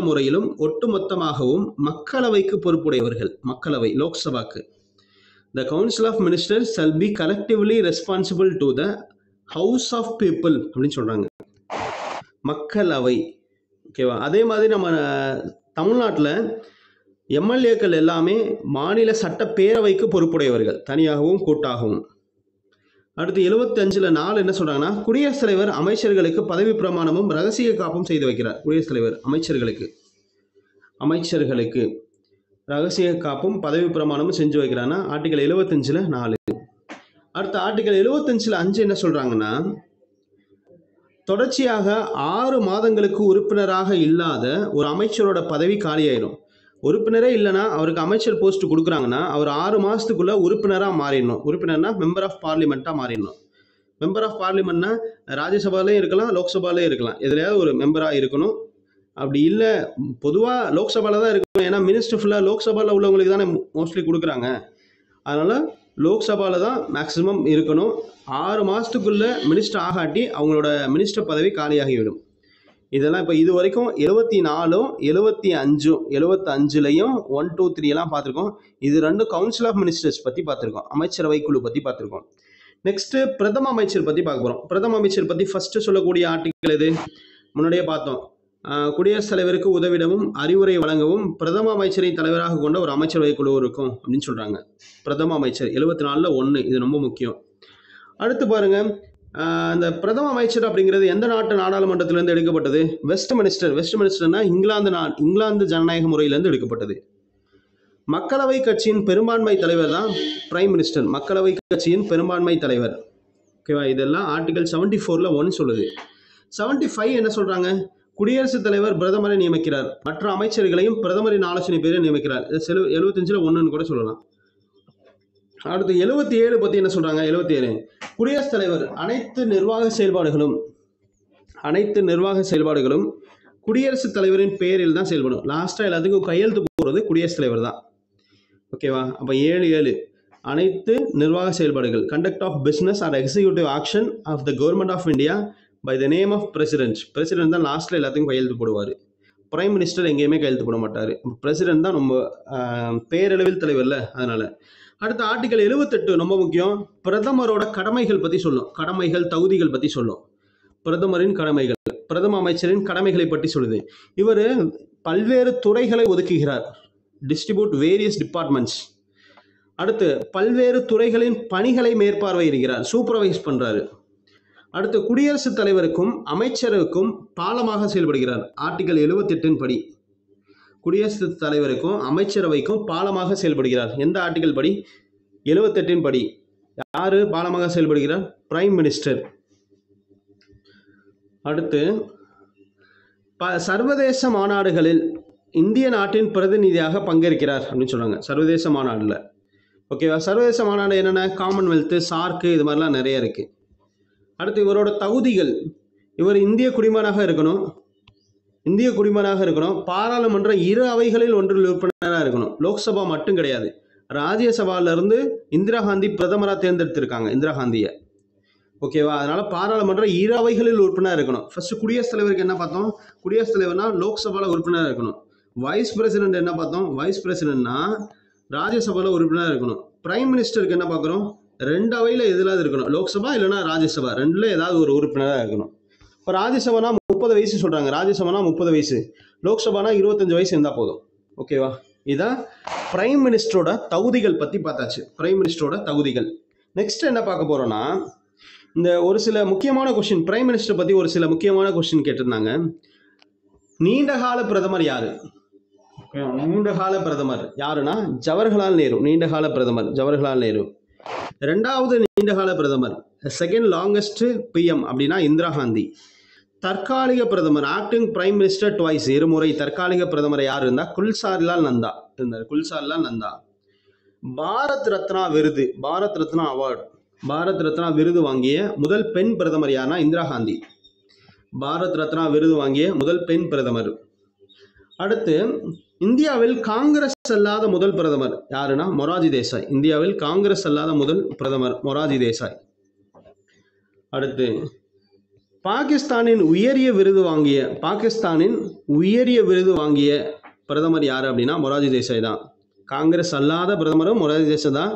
முறையிலும் ஒட்டுமொத்தமாகவும் மக்களவைக்கு பொறுப்புடையவர்கள். மக்களவை, லோக்சபாக்கு. The Council of Ministers shall be collectively responsible to the House of People அப்படின்னு சொல்றாங்க, மக்களவை, ஓகேவா. அதே மாதிரி நம்ம தமிழ்நாட்டில் எம்எல்ஏக்கள் எல்லாமே மாநில சட்டப்பேரவைக்கு பொறுப்புடையவர்கள், தனியாகவும் கூட்டாகவும். அடுத்து 75ல் 4 என்ன சொல்றாங்கன்னா, குடியரசுத் தலைவர் அமைச்சர்களுக்கு பதவி பிரமாணமும் ரகசிய காப்பும் செய்து வைக்கிறார். குடியரசுத் தலைவர் அமைச்சர்களுக்கு ரகசிய காப்பும் பதவி பிரமாணமும் செஞ்சு வைக்கிறான்னா ஆர்டிகல் 75ல் 4. அடுத்த ஆர்டிகல் 75ல் 5 என்ன சொல்றாங்கன்னா, தொடர்ச்சியாக 6 மாதங்களுக்கு உறுப்பினராக இல்லாத ஒரு அமைச்சரோட பதவி காலியாயிடும். உறுப்பினரே இல்லைன்னா அவருக்கு அமைச்சர் போஸ்ட் கொடுக்குறாங்கன்னா அவர் 6 மாதத்துக்குள்ளே உறுப்பினராக மாறிடணும். உறுப்பினர்னா மெம்பர் ஆஃப் பார்லிமெண்ட்டாக மாறிடணும். மெம்பர் ஆஃப் பார்லிமெண்ட்னா ராஜ்யசபாலையும் இருக்கலாம், லோக்சபாலையும் இருக்கலாம், எதுலையாவது ஒரு மெம்பராக இருக்கணும். அப்படி இல்லை, பொதுவாக லோக்சபாவில் தான் இருக்கணும். ஏன்னா மினிஸ்டர் ஃபுல்லாக லோக்சபாவில் உள்ளவங்களுக்கு தானே மோஸ்ட்லி கொடுக்குறாங்க. அதனால் லோக்சபாவில் தான் மேக்ஸிமம் இருக்கணும். 6 மாதத்துக்குள்ளே மினிஸ்டர் ஆகாட்டி அவங்களோட மினிஸ்டர் பதவி காலியாகிவிடும். இதெல்லாம் இப்போ இது வரைக்கும் 74, 75, 75லையும் 1, 2, 3 எல்லாம் பார்த்துருக்கோம். இது 2 கவுன்சில் ஆஃப் மினிஸ்டர்ஸ் பற்றி பார்த்துருக்கோம், அமைச்சரவை குழு பற்றி பார்த்துருக்கோம். நெக்ஸ்ட்டு பிரதம அமைச்சர் பற்றி பார்க்க போகிறோம். பிரதம அமைச்சர் பற்றி ஃபஸ்ட்டு சொல்லக்கூடிய ஆர்டிக்கல் எது? முன்னாடியே பார்த்தோம். குடியரசுத் தலைவருக்கு உதவிடவும் அறிவுரை வழங்கவும் பிரதம அமைச்சரை தலைவராக கொண்ட ஒரு அமைச்சரவை குழு இருக்கும் அப்படின்னு சொல்கிறாங்க. பிரதம அமைச்சர் 74ல் 1, இது ரொம்ப முக்கியம். அடுத்து பாருங்க, அந்த பிரதம அமைச்சர் அப்படிங்கிறது எந்த நாட்டு நாடாளுமன்றத்திலிருந்து எடுக்கப்பட்டது? வெஸ்ட் மினிஸ்டர்னா இங்கிலாந்து ஜனநாயக முறையிலிருந்து எடுக்கப்பட்டது. மக்களவை கட்சியின் பெரும்பான்மை தலைவர் தான் பிரைம் மினிஸ்டர். மக்களவை கட்சியின் பெரும்பான்மை தலைவர். ஓகேவா? இதெல்லாம் ஆர்டிகல் 74ல் 1 சொல்லுது. 75 என்ன சொல்றாங்க? குடியரசுத் தலைவர் பிரதமரை நியமிக்கிறார், மற்ற அமைச்சர்களையும் பிரதமரின் ஆலோசனை பேரை நியமிக்கிறார். 75ல் 1ன்னு கூட சொல்லலாம். அடுத்து 77 பற்றி என்ன சொல்கிறாங்க? 77 குடியரசுத் தலைவர் அனைத்து நிர்வாக செயல்பாடுகளும் குடியரசுத் தலைவரின் பெயரில் தான் செயல்படும். லாஸ்ட்டாக எல்லாத்துக்கும் கையெழுத்து போடுறது குடியரசுத் தலைவர் தான். ஓகேவா? அப்போ 7 அனைத்து நிர்வாக செயல்பாடுகள் conduct of business or executive action of the government of India by the name of president தான் லாஸ்ட்டில் எல்லாத்துக்கும் கையெழுத்து போடுவார். பிரைம் மினிஸ்டர் எங்கேயுமே கையெழுத்து போட மாட்டார். பிரசிடென்ட் தான் நம்ம பேரளவில் தலைவர்ல, அதனால். அடுத்த ஆர்டிகல் 78 ரொம்ப முக்கியம். பிரதமரோட கடமைகள் பற்றி சொல்லும். கடமைகள், தகுதிகள் பற்றி சொல்லும். பிரதமரின் கடமைகள், பிரதம அமைச்சரின் கடமைகளை பற்றி சொல்லுது. இவர் பல்வேறு துறைகளை ஒதுக்குகிறார். Distribute various departments. அடுத்து பல்வேறு துறைகளின் பணிகளை மேற்பார்வையிடுகிறார், சூப்பர்வைஸ் பண்ணுறாரு. அடுத்து குடியரசுத் தலைவருக்கும் அமைச்சருக்கும் பாலமாக செயல்படுகிறார். ஆர்டிகல் 78 படி குடியரசுத் தலைவருக்கும் அமைச்சரவைக்கும் பாலமாக செயல்படுகிறார். எந்த ஆர்டிகல் படி? 78 படி. யாரு பாலமாக செயல்படுகிறார்? Prime minister. அடுத்து சர்வதேச மாநாடுகளில் இந்திய நாட்டின் பிரதிநிதியாக பங்கேற்கிறார் அப்படின்னு சொல்றாங்க. சர்வதேச மாநாடுல. ஓகேவா? சர்வதேச மாநாடு என்னென்ன? காமன்வெல்த், சார்க்கு, இது மாதிரிலாம் நிறைய இருக்கு. அடுத்து இவரோட தகுதிகள். இவர் இந்திய குடிமகனாக இருக்கணும். பாராளுமன்ற 2 அவைகளில் ஒன்றில் உறுப்பினராக இருக்கணும். லோக்சபா மட்டும் கிடையாது. ராஜ்யசபாவிலிருந்து இந்திரா காந்தி பிரதமராக தேர்ந்தெடுத்திருக்காங்க, இந்திரா காந்தியை. ஓகேவா? அதனால பாராளுமன்ற 2 அவைகளில் உறுப்பினராக இருக்கணும். ஃபர்ஸ்ட் குடியரசுத் தலைவருக்கு என்ன பார்த்தோம்? குடியரசுத் தலைவர்னா லோக்சபாவில் உறுப்பினராக இருக்கணும். வைஸ் பிரசிடென்ட் என்ன பார்த்தோம்? வைஸ் பிரசிடென்ட்னா ராஜ்யசபாவில் உறுப்பினராக இருக்கணும். பிரைம் மினிஸ்டருக்கு என்ன பார்க்குறோம்? 2 அவையில் எதிலாவது இருக்கணும். லோக்சபா இல்லைனா ராஜ்யசபா, 2ல் ஏதாவது ஒரு உறுப்பினராக இருக்கணும். இப்போ ராஜ்யசபானா 30 வயசு சொல்கிறாங்க. ராஜ்யசபானா 30 வயசு, லோக்சபானா 25 வயசு இருந்தால் போதும். ஓகேவா? இதான் பிரைம் மினிஸ்டரோட தகுதிகள் பற்றி பார்த்தாச்சு. பிரைம் மினிஸ்டரோட தகுதிகள். நெக்ஸ்ட் என்ன பார்க்க போகிறோன்னா, இந்த ஒரு சில முக்கியமான கொஸ்டின், பிரைம் மினிஸ்டர் பற்றி ஒரு சில முக்கியமான கொஸ்டின் கேட்டிருந்தாங்க. நீண்டகால பிரதமர் யாரு? நீண்டகால பிரதமர் யாருன்னா ஜவஹர்லால் நேரு. நீண்டகால பிரதமர் ஜவஹர்லால் நேரு. 2வது நீண்டகால பிரதமர், செகண்ட் லாங்கஸ்ட் பிஎம் அப்படின்னா இந்திரா காந்தி. தற்காலிக பிரதமர், ஆக்டிங் பிரைம் மினிஸ்டர் ட்வைஸ், 2 முறை தற்காலிக பிரதமர் யார் இருந்தா? குல்சாரிலால் நந்தா இருந்தார். குல்சாரிலால் நந்தா. பாரத் ரத்னா விருது, பாரத் ரத்னா அவார்டு, பாரத் ரத்னா விருது வாங்கிய முதல் பெண் பிரதமர் யாருன்னா இந்திரா காந்தி. பாரத் ரத்னா விருது வாங்கிய முதல் பெண் பிரதமர். அடுத்து இந்தியாவில் காங்கிரஸ் அல்லாத முதல் பிரதமர் யாருன்னா மொராஜி தேசாய். இந்தியாவில் காங்கிரஸ் அல்லாத முதல் பிரதமர் மொராஜி தேசாய். அடுத்து பாகிஸ்தானின் உயரிய விருது வாங்கிய பிரதமர் யாரு அப்படின்னா மொராஜி தேசாய் தான். காங்கிரஸ் அல்லாத பிரதமரும் மொராஜி தேசாய் தான்.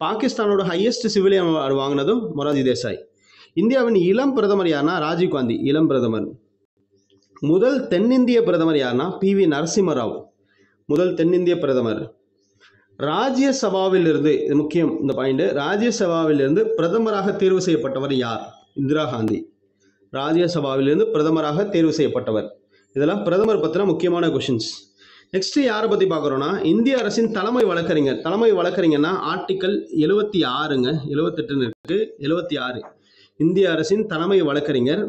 பாகிஸ்தானோட ஹையஸ்ட் சிவிலியன் அவார்டு வாங்கினதும் மொராஜி தேசாய். இந்தியாவின் இளம் பிரதமர் யாருன்னா ராஜீவ் காந்தி, இளம் பிரதமர். முதல் தென்னிந்திய பிரதமர் யாருன்னா PV நரசிம்மராவ், முதல் தென்னிந்திய பிரதமர். ராஜ்யசபாவிலிருந்து, இது முக்கியம் இந்த பாயிண்ட், ராஜ்யசபாவிலிருந்து பிரதமராக தேர்வு செய்யப்பட்டவர் யார்? இந்திரா காந்தி. ராஜ்யசபாவிலிருந்து பிரதமராக தேர்வு செய்யப்பட்டவர். இதெல்லாம் பிரதமர் பற்றின முக்கியமான கொஷின்ஸ். நெக்ஸ்ட் யாரை பற்றி பார்க்குறோன்னா, இந்திய அரசின் தலைமை வழக்கறிஞர். தலைமை வழக்கறிஞர்னா ஆர்டிக்கல் 76ங்க, 78 இருக்கு, 76. இந்திய அரசின் தலைமை வழக்கறிஞர்.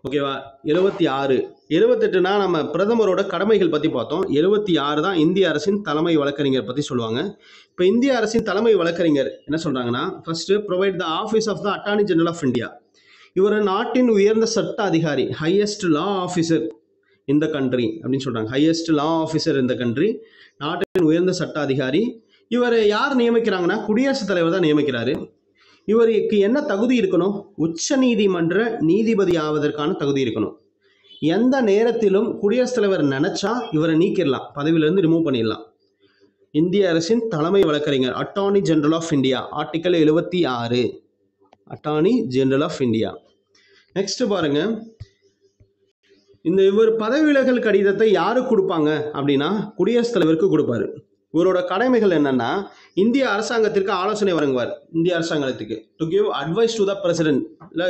ஓகேவா? 76. 78னா நம்ம பிரதமரோட கடமைகள் பற்றி பார்த்தோம். 76 தான் இந்திய அரசின் தலைமை வழக்கறிஞர் பற்றி சொல்லுவாங்க. இப்போ இந்திய அரசின் தலைமை வழக்கறிஞர் என்ன சொல்கிறாங்கன்னா, first provide the office of the attorney general of India. இவர் நாட்டின் உயர்ந்த சட்ட அதிகாரி, ஹையஸ்ட் லா ஆஃபீஸர் இந்த கண்ட்ரி அப்படின்னு சொல்கிறாங்க. ஹையஸ்ட் லா ஆஃபீஸர் இந்த கண்ட்ரி, நாட்டின் உயர்ந்த சட்ட அதிகாரி. இவர் யார் நியமிக்கிறாங்கன்னா குடியரசுத் தலைவர் தான் நியமிக்கிறாரு. இவருக்கு என்ன தகுதி இருக்கணும்? உச்ச நீதிமன்ற நீதிபதி ஆவதற்கான தகுதி இருக்கணும். எந்த நேரத்திலும் குடியரசுத் தலைவர் நினைச்சா இவரை நீக்கிடலாம், பதவியிலிருந்து ரிமூவ் பண்ணிடலாம். இந்திய அரசின் தலைமை வழக்கறிஞர், attorney general of India, article 76, attorney general of India. Next பாருங்க, இவர் பதவி விலகல் கடிதத்தை யாருக்கு கொடுப்பாங்க அப்படின்னா குடியரசுத் தலைவருக்கு கொடுப்பாரு. இவரோட கடமைகள் என்னன்னா, இந்திய அரசாங்கத்திற்கு ஆலோசனை வழங்குவார். இந்திய அரசாங்கத்துக்கு to give advice to the president, இல்லை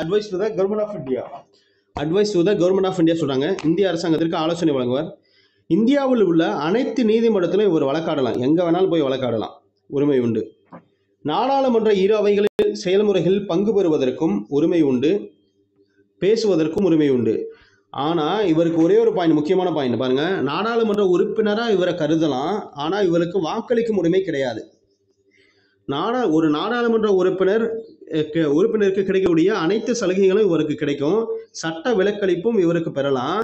advice to the government of India. Advice to the government of India சொல்றாங்க. இந்திய அரசாங்கத்திற்கு ஆலோசனை வழங்குவார். இந்தியாவில் உள்ள அனைத்து நீதிமன்றத்திலும் இவர் வழக்காடலாம், எங்க வேணாலும் போய் வழக்காடலாம், உரிமை உண்டு. நாடாளுமன்ற இரு அவைகளில் செயல்முறைகளில் பங்கு பெறுவதற்கும் உரிமை உண்டு, பேசுவதற்கும் உரிமை உண்டு. ஆனால் இவருக்கு ஒரே ஒரு பாயிண்ட், முக்கியமான பாயிண்ட் பாருங்க, நாடாளுமன்ற உறுப்பினராக இவரை கருதலாம், ஆனால் இவருக்கு வாக்களிக்கும் உரிமை கிடையாது. ஒரு நாடாளுமன்ற உறுப்பினருக்கு கிடைக்கக்கூடிய அனைத்து சலுகைகளும் இவருக்கு கிடைக்கும், சட்ட விலக்களிப்பும் இவருக்கு பெறலாம்,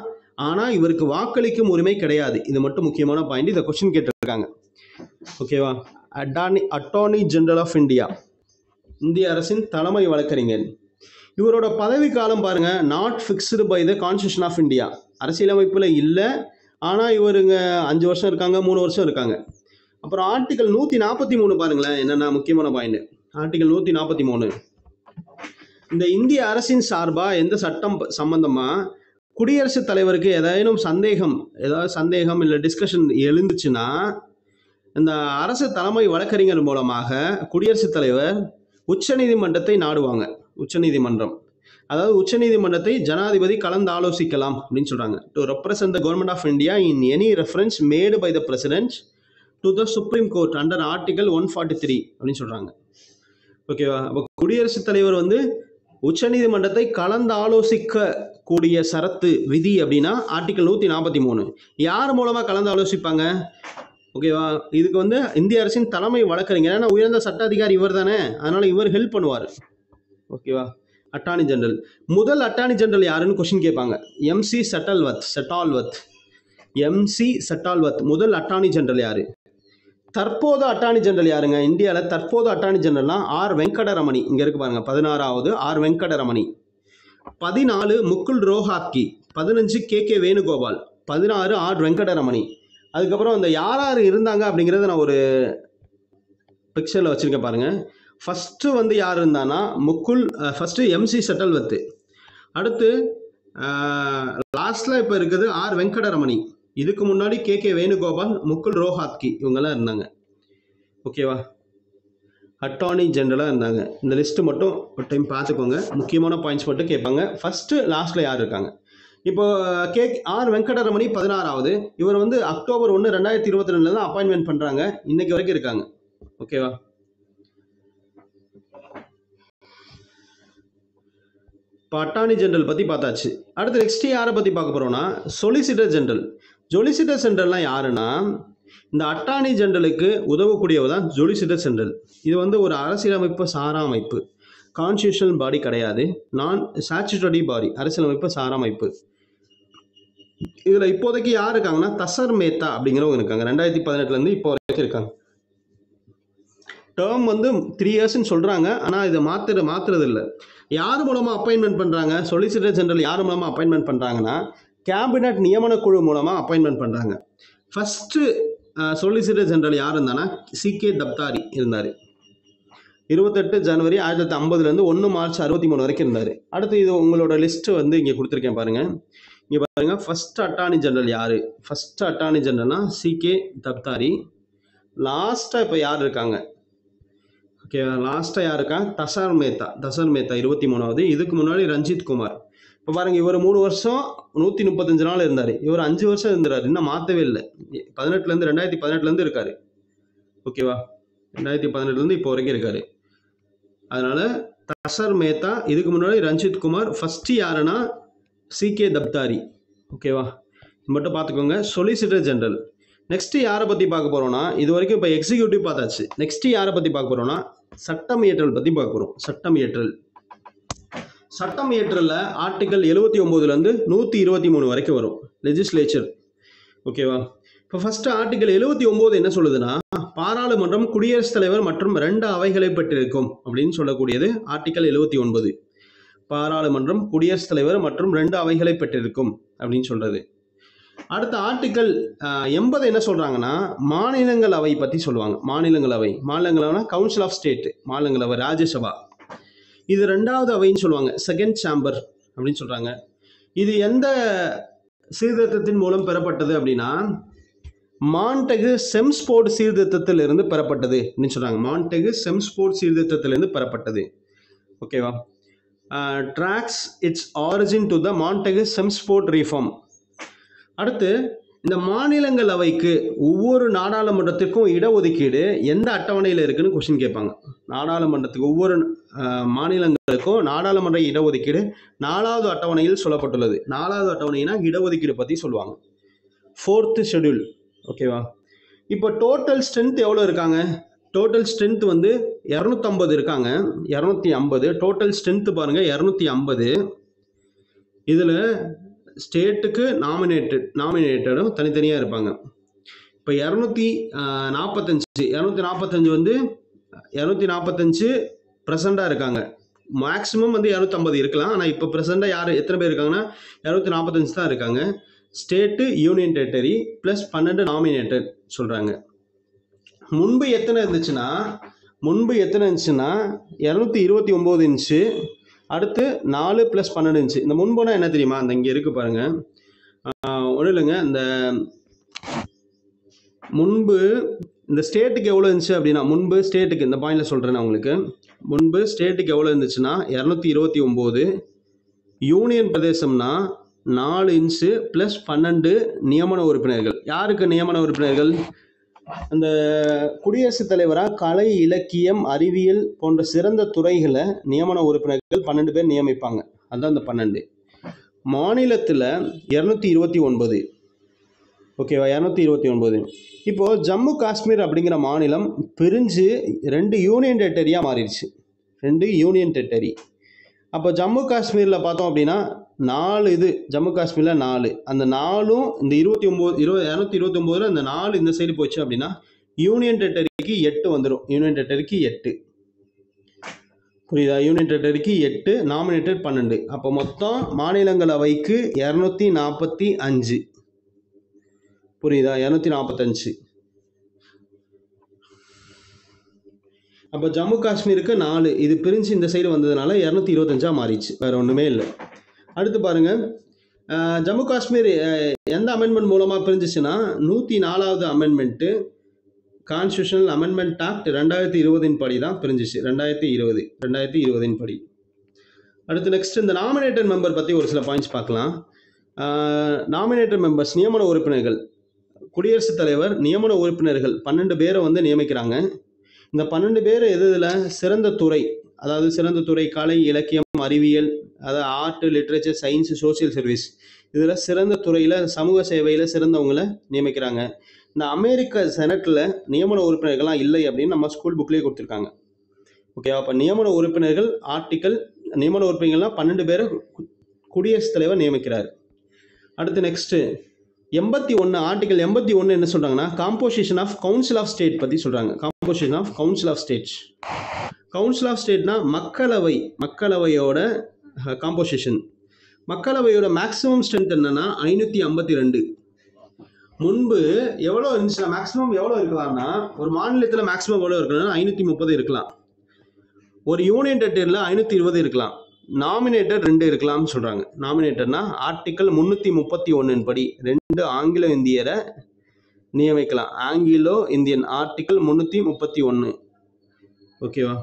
ஆனால் இவருக்கு வாக்களிக்கும் உரிமை கிடையாது. இது மட்டும் முக்கியமான பாயிண்ட். இதை கொஸ்டின் கேட்டிருக்காங்க. ஓகேவா? அட்டார்னி ஜெனரல் ஆஃப் இந்தியா, இந்திய அரசின் தலைமை வழக்கறிஞர். இவரோட பதவி காலம் பாருங்க, not fixed by the constitution of India. அரசியலமைப்பில் இல்லை, ஆனால் இவருங்க 5 வருஷம் இருக்காங்க, 3 வருஷம் இருக்காங்க. அப்புறம் ஆர்டிகல் 143 பாருங்களேன், என்னென்ன முக்கியமான பாயிண்ட். ஆர்டிகல் 143, இந்த இந்திய அரசின் சார்பாக எந்த சட்டம் சம்பந்தமா குடியரசுத் தலைவருக்கு ஏதாவது சந்தேகம் இல்லை டிஸ்கஷன் எழுந்துச்சுன்னா, இந்த அரசு தலைமை வழக்கறிஞர் மூலமாக குடியரசுத் தலைவர் உச்சநீதிமன்றத்தை நாடுவாங்க. உச்சநீதிமன்றம், அதாவது உச்சநீதிமன்றத்தை ஜனாதிபதி கலந்து ஆலோசிக்கலாம் அப்படின்னு சொல்றாங்க. To represent the government of India in any reference made by the president to the supreme court under article 143 அப்படின்னு சொல்றாங்க. ஓகேவா? அப்போ குடியரசுத் தலைவர் உச்சநீதிமன்றத்தை கலந்து ஆலோசிக்க கூடிய சரத்து விதி அப்படின்னா ஆர்டிகல் 143. யார் மூலமா கலந்து ஆலோசிப்பாங்க? ஓகேவா? இதுக்கு இந்திய அரசின் தலைமை வழக்கறிஞர், ஏன்னா உயர்ந்த சட்ட அதிகாரி இவர் தானே, அதனால இவர் ஹெல்ப் பண்ணுவார். ஓகேவா? அட்டார்னி ஜெனரல், முதல் அட்டார்னி ஜெனரல் யாருன்னு கொஸ்டின் கேட்பாங்க. எம்சி செட்டால்வத் முதல் அட்டார்னி ஜெனரல் யாரு? தற்போது அட்டார்னி ஜெனரல் யாருங்க? இந்தியாவில் தற்போது அட்டார்னி ஜெனரல்னா ஆர் வெங்கடரமணி. இங்க இருக்கு பாருங்க, 16வது R Venkataramani. 14 Mukul Rohatgi, 15 K Venugopal, 16 R Venkataramani. அதுக்கப்புறம் இந்த யார் இருந்தாங்க அப்படிங்கிறத நான் ஒரு பிக்சரில் வச்சுருக்கேன் பாருங்க. ஃபஸ்ட்டு யார் இருந்தானா ஃபஸ்ட்டு எம்சி செட்டல்வத்து, அடுத்து லாஸ்ட்டில் இப்போ இருக்குது ஆர் வெங்கடரமணி, இதுக்கு முன்னாடி கே வேணுகோபால், முகுல் ரோஹாத்கி, இவங்கெல்லாம் இருந்தாங்க. ஓகேவா? அட்டார்னி ஜெனரலாக இருந்தாங்க. இந்த லிஸ்ட்டு மட்டும் ஒரு டைம் பார்த்துக்கோங்க, முக்கியமான பாயிண்ட்ஸ் மட்டும் கேட்பாங்க. ஃபஸ்ட்டு லாஸ்ட்டில் யார் இருக்காங்க? இப்போ ஆர் வெங்கடரமணி 16வது. இவர் அக்டோபர் 1, 2022 தான் அப்பாயின்மெண்ட் பண்ணுறாங்க, இன்னைக்கு வரைக்கும் இருக்காங்க. ஓகேவா? இப்போ அட்டார்னி ஜெனரல் பற்றி பார்த்தாச்சு. அடுத்து நெக்ஸ்ட் யாரை பற்றி பார்க்க போகிறோம்னா சொலிசிட்டர் ஜெனரல். சொலிசிட்டர் ஜெனரல்லாம் யாருன்னா, இந்த அட்டார்னி ஜெனரலுக்கு உதவக்கூடியவர் தான் சொலிசிட்டர் ஜெனரல். இது ஒரு அரசியலமைப்பு சாரா அமைப்பு, கான்ஸ்டியூஷனல் பாடி கிடையாது, நான் ஸ்டாச்சுட்டரி பாடி, அரசியலமைப்பு சாரா அமைப்பு. இதில் இப்போதைக்கு யார் இருக்காங்கன்னா தசர் மேத்தா அப்படிங்கிறவங்க இருக்காங்க. 2018 இப்போ வரைக்கும் இருக்காங்க. டேர்ம் 3 இயர்ஸ்ன்னு சொல்கிறாங்க, ஆனால் இதை மாற்றுறது இல்லை. யார் மூலமாக அப்பாயின்மெண்ட் பண்ணுறாங்க? சொலிசிட்டர் ஜெனரல் யார் மூலமாக அப்பாயின்மெண்ட் பண்ணுறாங்கன்னா கேபினட் நியமன குழு மூலமாக அப்பாயின்மெண்ட் பண்ணுறாங்க. ஃபஸ்ட்டு சொலிசிட்டர் ஜெனரல் யார் இருந்தானா CK தப்தாரி இருந்தார். 28 ஜனவரி 1950 1 மார்ச் 63 வரைக்கும் இருந்தார். அடுத்து இது உங்களோட லிஸ்ட்டு இங்கே கொடுத்துருக்கேன் பாருங்கள். இங்கே பாருங்கள், ஃபஸ்ட் அட்டார்னி ஜெனரல் யார்? ஃபஸ்ட் அட்டார்னி ஜெனரல்னா CK தப்தாரி. லாஸ்ட்டாக இப்போ யார் இருக்காங்க? ஓகே, லாஸ்ட்டாக யார் இருக்கா? தசர் மேத்தா 23வது. இதுக்கு முன்னாடி ரஞ்சித் குமார். இப்போ பாருங்கள், இவர் 3 வருஷம் 135 நாள் இருந்தார். இவர் 5 வருஷம் இருந்தார், இன்னும் மாற்றவே இல்லை. 2018 இருக்கார். ஓகேவா? 2018 இப்போ வரைக்கும் இருக்கார். அதனால் தசர் மேத்தா, இதுக்கு முன்னாடி ரஞ்சித் குமார். ஃபஸ்ட்டு யாருன்னா சிகே தப்தாரி. ஓகேவா, மட்டும் பார்த்துக்கோங்க. Solicitor general. நெக்ஸ்ட் யாரை பற்றி பார்க்க போகிறோம்னா, இது வரைக்கும் இப்போ எக்ஸிக்யூட்டிவ் பார்த்தாச்சு. நெக்ஸ்ட் யாரை பற்றி பார்க்க போகிறோம்னா சட்டம் இயற்றல் பற்றி பார்க்க போகிறோம். சட்டம் இயற்றல். சட்டம் இயற்றலில் ஆர்டிகல் 79லேருந்து 123 வரைக்கும் வரும். லெஜிஸ்லேச்சர். ஓகேவா, இப்போ ஃபர்ஸ்ட் ஆர்டிகல் 79 என்ன சொல்லுதுன்னா, பாராளுமன்றம் குடியரசுத் தலைவர் மற்றும் 2 அவைகளை பெற்றிருக்கும் அப்படின்னு சொல்லக்கூடியது ஆர்டிகல் 79. பாராளுமன்றம் குடியரசுத் தலைவர் மற்றும் 2 அவைகளை பெற்றிருக்கும் அப்படின்னு சொல்றது. அடுத்த ஆர்டிகல் 80 என்ன சொல்றாங்கன்னா, மாநிலங்களவை பத்தி சொல்லுவாங்க. மாநிலங்களவைனா கவுன்சில் ஆஃப் ஸ்டேட். மாநிலங்களவை ராஜ்யசபா. இது 2வது அவைன்னு சொல்லுவாங்க. செகண்ட் சேம்பர் அப்படின்னு சொல்றாங்க. இது எந்த சீர்திருத்தத்தின் மூலம் பெறப்பட்டது அப்படின்னா, மான்டெகு செம்ஸ்போர்ட் சீர்திருத்தத்திலிருந்து பெறப்பட்டது அப்படின்னு சொல்றாங்க. மான்டெகு செம்ஸ்போர்ட் சீர்திருத்தத்திலிருந்து பெறப்பட்டது. ஓகேவா, tracks its origin to the Montagu Chelmsford reform. அடுத்து இந்த மாநிலங்களவைக்கு ஒவ்வொரு நாடாளுமன்றத்திற்கும் இடஒதுக்கீடு எந்த அட்டவணையில் இருக்குன்னு கொஸ்டின் கேட்பாங்க. நாடாளுமன்றத்துக்கு ஒவ்வொரு மாநிலங்களுக்கும் நாடாளுமன்ற இடஒதுக்கீடு 4வது அட்டவணையில் சொல்லப்பட்டுள்ளது. 4வது அட்டவணைனா இடஒதுக்கீடு பற்றி சொல்லுவாங்க. 4th schedule. ஓகேவா, இப்போ டோட்டல் ஸ்ட்ரென்த் எவ்வளோ இருக்காங்க? டோட்டல் ஸ்ட்ரென்த் வந்து 250 இருக்காங்க. 250 டோட்டல் ஸ்ட்ரென்த் பாருங்க. 250. இதில் ஸ்டேட்டுக்கு நாமினேட்டடும் தனித்தனியாக இருப்பாங்க. இப்போ 245 வந்து 245 ப்ரெசண்டாக இருக்காங்க. மேக்ஸிமம் வந்து 250 இருக்கலாம். ஆனால் இப்போ ப்ரெசண்டாக யார் எத்தனை பேர் இருக்காங்கன்னா 245 தான் இருக்காங்க. State, union territory plus 12 nominated சொல்கிறாங்க. முன்பு எத்தனை இருந்துச்சுன்னா 229 இருந்துச்சு. அடுத்து 4 + 12 இருந்துச்சு. இந்த முன்புனா என்ன தெரியுமா? அந்த இங்கே இருக்கு பாருங்க. ஒன்றும் இல்லைங்க, இந்த முன்பு இந்த ஸ்டேட்டுக்கு எவ்வளோ இருந்துச்சு அப்படின்னா, முன்பு ஸ்டேட்டுக்கு இந்த பாயிண்டில் சொல்கிறேன் நான் உங்களுக்கு. முன்பு ஸ்டேட்டுக்கு எவ்வளோ இருந்துச்சுன்னா 229. யூனியன் பிரதேசம்னா 4 இன்ச்சு ப்ளஸ் 12 நியமன உறுப்பினர்கள். யாருக்கு நியமன உறுப்பினர்கள்? அந்த குடியரசுத் தலைவராக கலை, இலக்கியம், அறிவியல் போன்ற சிறந்த துறைகளை நியமன உறுப்பினர்கள் 12 பேர் நியமிப்பாங்க. அதுதான் அந்த 12. மாநிலத்தில் 229. ஓகேவா, 229. இப்போது ஜம்மு காஷ்மீர் அப்படிங்கிற மாநிலம் பிரிஞ்சு 2 யூனியன் டெரிட்டரியாக மாறிடுச்சு. 2 யூனியன் டெரிட்டரி. அப்போ ஜம்மு காஷ்மீரில் பார்த்தோம் அப்படின்னா 4 இது. ஜம்மு காஷ்மீரில் 4. அந்த 4ம் இந்த 229 அந்த 4 இந்த சைடு போச்சு அப்படின்னா யூனியன் டெரிட்டரிக்கு 8 வந்துடும். யூனியன் டெரிட்டரிக்கு 8. புரியுதா? யூனியன் டெரிட்டரிக்கு 8, நாமினேட்டட் 12. அப்போ மொத்தம் மாநிலங்களவைக்கு 245. புரியுதா? 245. அப்போ ஜம்மு காஷ்மீருக்கு 4, இது பிரிஞ்சு இந்த சைடு வந்ததுனால 225 மாறிடுச்சு. வேறு ஒன்றுமே இல்லை. அடுத்து பாருங்கள், ஜம்மு காஷ்மீர் எந்த அமெண்ட்மெண்ட் மூலமாக பிரிஞ்சிச்சுன்னா 104வது அமெண்ட்மெண்ட்டு கான்ஸ்டியூஷனல் அமெண்ட்மெண்ட் ஆக்ட் 2020 படி தான் பிரிஞ்சிச்சு. 2020 படி. அடுத்து நெக்ஸ்ட் இந்த நாமினேட்டட் மெம்பர் பற்றி ஒரு சில பாயிண்ட்ஸ் பார்க்கலாம். நாமினேட்டட் மெம்பர்ஸ் நியமன உறுப்பினர்கள். குடியரசுத் தலைவர் நியமன உறுப்பினர்கள் 12 பேரை வந்து நியமிக்கிறாங்க. இந்த 12 பேர் இதில் சிறந்த துறை, அதாவது சிறந்த துறை கலை, இலக்கியம், அறிவியல், அதாவது art, literature, science, social service, இதில் சிறந்த துறையில் சமூக சேவையில் சிறந்தவங்களை நியமிக்கிறாங்க. இந்த அமெரிக்க செனட்டில் நியமன உறுப்பினர்கள்லாம் இல்லை அப்படின்னு நம்ம ஸ்கூல் புக்லேயே கொடுத்துருக்காங்க. ஓகே, அப்போ நியமன உறுப்பினர்கள் நியமன உறுப்பினர்கள்லாம் 12 பேரை குடியரசுத் தலைவர் நியமிக்கிறார். அடுத்து நெக்ஸ்ட்டு 81 ஆர்டிகல் 81 என்ன சொல்கிறாங்கன்னா, composition of council of state பற்றி சொல்கிறாங்க. Composition of council of state. Council of ஸ்டேட்னா மக்களவையோட காம்போசிஷன். மக்களவையோட மேக்ஸிமம் ஸ்ட்ரென்த் என்னன்னா 552. முன்பு எவ்வளோ இருந்துச்சுன்னா மேக்ஸிமம் எவ்வளோ இருக்கலாம்னா, ஒரு மாநிலத்தில் மேக்ஸிமம் எவ்வளோ இருக்கலாம்னா 530 இருக்கலாம். ஒரு யூனியன் டெரிட்டரியில் 520 இருக்கலாம். நாமினேட்டட் 2 இருக்கலாம்னு சொல்கிறாங்க. நாமினேட்டட்னா ஆர்டிக்கல் 331 படி 2 ஆங்கிலோ இந்தியரை நியமிக்கலாம். Anglo Indian article 331. ஓகேவா.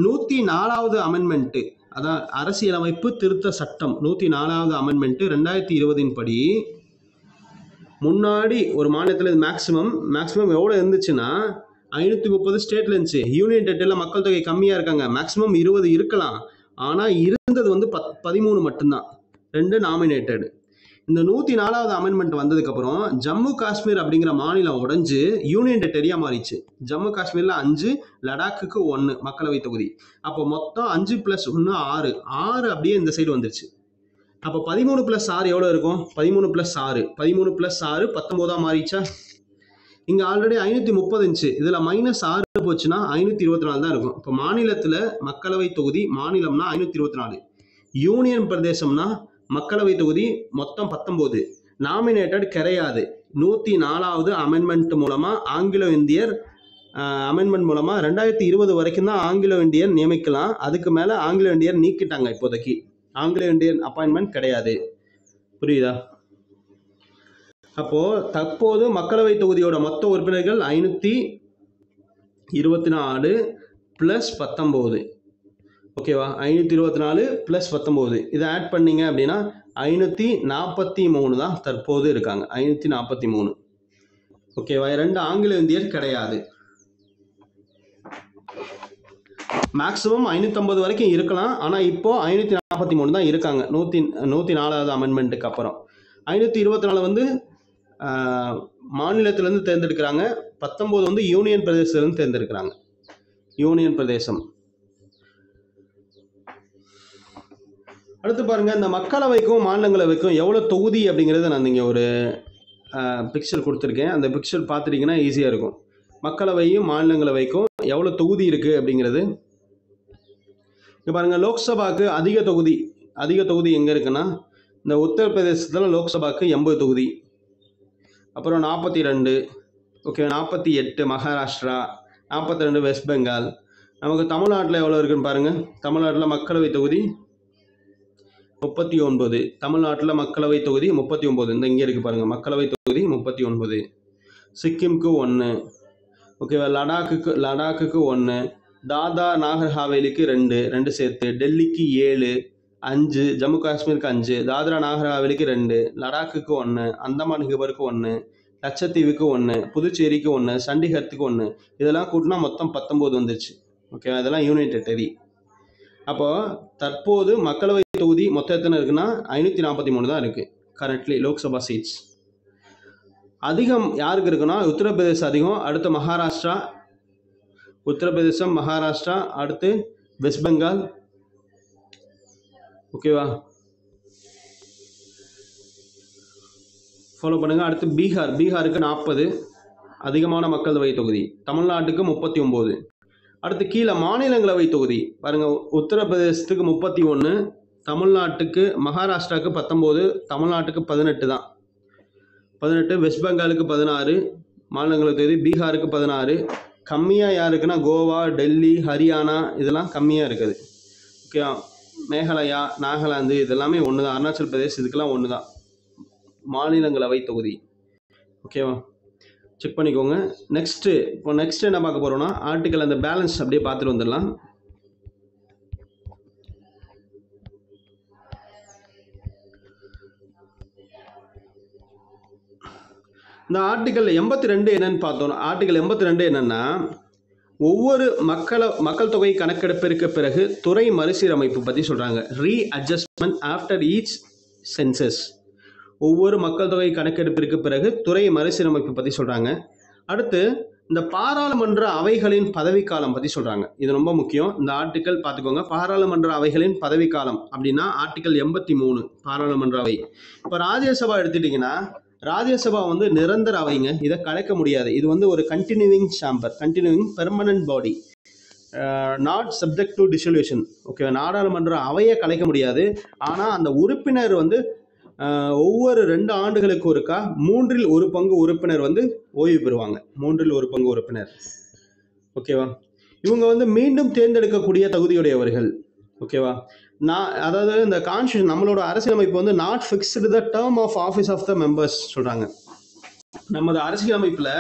104வது அமெண்ட்மெண்ட்டு, அதான் அரசியலமைப்பு திருத்த சட்டம் 104வது அமெண்ட்மெண்ட்டு 2020 படி முன்னாடி ஒரு மாநிலத்தில் மேக்ஸிமம் எவ்வளோ இருந்துச்சுன்னா 530 ஸ்டேட்டில் இருந்துச்சு. யூனியன் டெரிட்டரியில் மக்கள் தொகை கம்மியாக இருக்காங்க, மேக்ஸிமம் 20 இருக்கலாம். ஆனால் இருந்தது வந்து 13 மட்டும்தான். 2 நாமினேட்டட். இந்த 104வது அமெண்ட்மெண்ட் வந்ததுக்கப்புறம் ஜம்மு காஷ்மீர் அப்படிங்கிற மாநிலம் உடைஞ்சு யூனியன் டெரிட்டரியா மாறிச்சு. ஜம்மு காஷ்மீரில் 5, லடாக்குக்கு 1 மக்களவை தொகுதி. அப்போ மொத்தம் 5 + 1 6 அப்படியே இந்த சைடு வந்துருச்சு. அப்போ 13 + 6 எவ்வளோ இருக்கும்? 13 + 6 19 மாறிச்சா? இங்கே ஆல்ரெடி 530 இருந்துச்சு. இதில் -6 போச்சுன்னா 524 தான் இருக்கும். இப்போ மாநிலத்தில் மக்களவை தொகுதி, மாநிலம்னா 524, யூனியன் பிரதேசம்னா மக்களவை தொகுதி மொத்தம் 19. நாமினேட்டட் கிடையாது. 104வது அமெண்ட்மெண்ட் மூலமாக ஆங்கிலோ இந்தியர் அமெண்ட்மெண்ட் மூலமாக 2020 வரைக்கும் தான் ஆங்கிலோ இந்தியன் நியமிக்கலாம். அதுக்கு மேலே ஆங்கிலோ இந்தியன் நீக்கிட்டாங்க. இப்போதைக்கு ஆங்கிலோ இந்தியன் அப்பாயின்மெண்ட் கிடையாது. புரியுதா? அப்போது தற்போது மக்களவை தொகுதியோட மொத்த உறுப்பினர்கள் 524 + 19. ஓகேவா? 524 + 19 இதை ஆட் பண்ணீங்க அப்படின்னா 543 தான் தற்போது இருக்காங்க. 543. ஓகேவா? 2 ஆங்கில இந்தியர் கிடையாது. மேக்ஸிமம் 550 வரைக்கும் இருக்கலாம். ஆனால் இப்போ 543 தான் இருக்காங்க 104வது அமெண்ட்மெண்ட்டுக்கு அப்புறம். 524 வந்து மாநிலத்திலேருந்து தேர்ந்தெடுக்கிறாங்க. 19 வந்து யூனியன் பிரதேசத்திலேருந்து தேர்ந்தெடுக்கிறாங்க. யூனியன் பிரதேசம். அடுத்து பாருங்கள், இந்த மக்களவைக்கும் மாநிலங்களவைக்கும் எவ்வளோ தொகுதி அப்படிங்கிறத நான் இங்கே ஒரு பிக்சர் கொடுத்துருக்கேன். அந்த பிக்சர் பார்த்துட்டிங்கன்னா ஈஸியாக இருக்கும். மக்களவையும் மாநிலங்களவைக்கும் எவ்வளோ தொகுதி இருக்குது அப்படிங்கிறது. இங்கே பாருங்கள், லோக்சபாவுக்கு அதிக தொகுதி எங்கே இருக்குன்னா, இந்த உத்தரப்பிரதேசத்தில் லோக்சபாவுக்கு 80 தொகுதி. அப்புறம் 42, ஓகே, 48 மகாராஷ்டிரா, 42 வெஸ்ட் பெங்கால். நமக்கு தமிழ்நாட்டில் எவ்வளோ இருக்குன்னு பாருங்கள். தமிழ்நாட்டில் மக்களவை தொகுதி 39. தமிழ்நாட்டில் மக்களவை தொகுதி 39. இந்த இங்கே இருக்குது பாருங்கள், மக்களவை தொகுதி 39. சிக்கிம்க்கு 1, ஓகேவா? லடாக்குக்கு 1, தாதா நாகர் ஹாவேலிக்கு 2 சேர்த்து, டெல்லிக்கு 7, 5, ஜம்மு காஷ்மீருக்கு 5, தாத்ரா நாகர் ஹாவேலிக்கு 2, லடாக்குக்கு 1, அந்தமான் நிகோபருக்கு 1, லட்சத்தீவுக்கு 1, புதுச்சேரிக்கு 1, சண்டிகருக்கு 1. இதெல்லாம் கூட்டினா மொத்தம் 19 வந்துச்சு. ஓகேவா? இதெல்லாம் யூனியன் டெரிட்டரி. அப்போது தற்போது மக்களவை தொகுதி மொத்தம் எத்தனை இருக்குன்னா 543 தான் இருக்குது கரண்ட்லி லோக்சபா சீட்ஸ். அதிகம் யாருக்கு இருக்குன்னா உத்தரப்பிரதேசம் அதிகம், அடுத்து மகாராஷ்டிரா, உத்தரப்பிரதேசம், மகாராஷ்டிரா, அடுத்து வெஸ்ட் பெங்கால். ஓகேவா? ஃபாலோ பண்ணுங்கள். அடுத்து பீகாருக்கு 40 அதிகமான மக்களவை தொகுதி. தமிழ்நாட்டுக்கு 39. அடுத்து கீழே மாநிலங்களவை தொகுதி பாருங்கள், உத்தரப்பிரதேசத்துக்கு 31, தமிழ்நாட்டுக்கு மகாராஷ்டிராவுக்கு 19, தமிழ்நாட்டுக்கு 18 தான். 18, வெஸ்ட் பெங்காலுக்கு 16 மாநிலங்களவை தொகுதி, பீகாருக்கு 16. கம்மியாக யாருக்குன்னா கோவா, டெல்லி, ஹரியானா இதெல்லாம் கம்மியாக இருக்குது. ஓகே, மேகாலயா, நாகாலாந்து இதெல்லாமே ஒன்று தான். அருணாச்சல் பிரதேஷ் இதுக்கெல்லாம் ஒன்று தான் மாநிலங்களவை தொகுதி. ஓகேவா? செக் பண்ணிக்கோங்க. நெக்ஸ்ட் என்ன பார்க்க போகிறோம்னா ஆர்டிக்கல் அந்த பேலன்ஸ் அப்படியே பார்த்துட்டு வந்துடலாம். இந்த ஆர்டிக்கல் 82 என்னன்னு பார்த்தோம். ஆர்டிக்கல் 82 என்னன்னா, ஒவ்வொரு மக்கள் தொகை கணக்கெடுப்பிற்கு பிறகு துறை மறுசீரமைப்பு பற்றி சொல்கிறாங்க. Readjustment after each census. ஒவ்வொரு மக்கள் தொகை கணக்கெடுப்பிற்கு பிறகு துறை மறுசீரமைப்பு பற்றி சொல்கிறாங்க. அடுத்து இந்த பாராளுமன்ற அவைகளின் பதவிக்காலம் பற்றி சொல்கிறாங்க. இது ரொம்ப முக்கியம். இந்த ஆர்டிக்கல் பார்த்துக்கோங்க. பாராளுமன்ற அவைகளின் பதவிக்காலம் அப்படின்னா ஆர்டிக்கல் 83 பாராளுமன்ற அவை. இப்போ ராஜ்யசபா எடுத்துட்டிங்கன்னா, ராஜ்யசபா வந்து நிரந்தர அவைங்க, இதை கலைக்க முடியாது. இது வந்து ஒரு continuing chamber, continuing permanent body, not subject to dissolution. Okay, நாடாளுமன்ற அவையை கலைக்க முடியாது. ஆனால் அந்த உறுப்பினர் வந்து ஒவ்வொரு 2 ஆண்டுகளுக்கு ஒருக்கா 3இல் 1 பங்கு உறுப்பினர் வந்து ஓய்வு பெறுவாங்க. 3இல் 1 பங்கு உறுப்பினர். ஓகேவா? இவங்க வந்து மீண்டும் தேர்ந்தெடுக்கக்கூடிய தகுதியுடையவர்கள். ஓகேவா? அதாவது இந்த கான்ஸ்டியூஷன், நம்மளோட அரசியலமைப்பு வந்து not fixed the term of office of the members சொல்கிறாங்க. நமது அரசியலமைப்பில்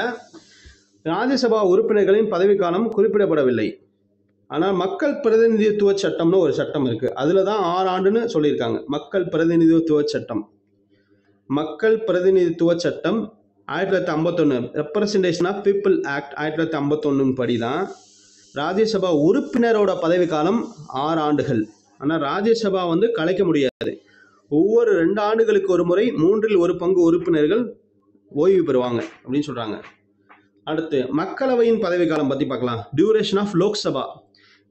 ராஜ்யசபா உறுப்பினர்களின் பதவிக்காலம் குறிப்பிடப்படவில்லை. ஆனால் மக்கள் பிரதிநிதித்துவ சட்டம்னு ஒரு சட்டம் இருக்குது. அதில் தான் 6 ஆண்டுன்னு சொல்லியிருக்காங்க. மக்கள் பிரதிநிதித்துவ சட்டம் 1951 ரெப்ரசன்டேஷன் ஆஃப் பீப்புள் ஆக்ட் 1951 படி தான் ராஜ்யசபா உறுப்பினரோட பதவிக்காலம் 6 ஆண்டுகள். ஆனால் ராஜ்யசபா வந்து கலைக்க முடியாது. ஒவ்வொரு 2 ஆண்டுகளுக்கு ஒரு முறை 1/3 உறுப்பினர்கள் ஓய்வு பெறுவாங்க அப்படின்னு சொல்றாங்க. அடுத்து மக்களவையின் பதவிக்காலம் பத்தி பார்க்கலாம். Duration of Lok Sabha.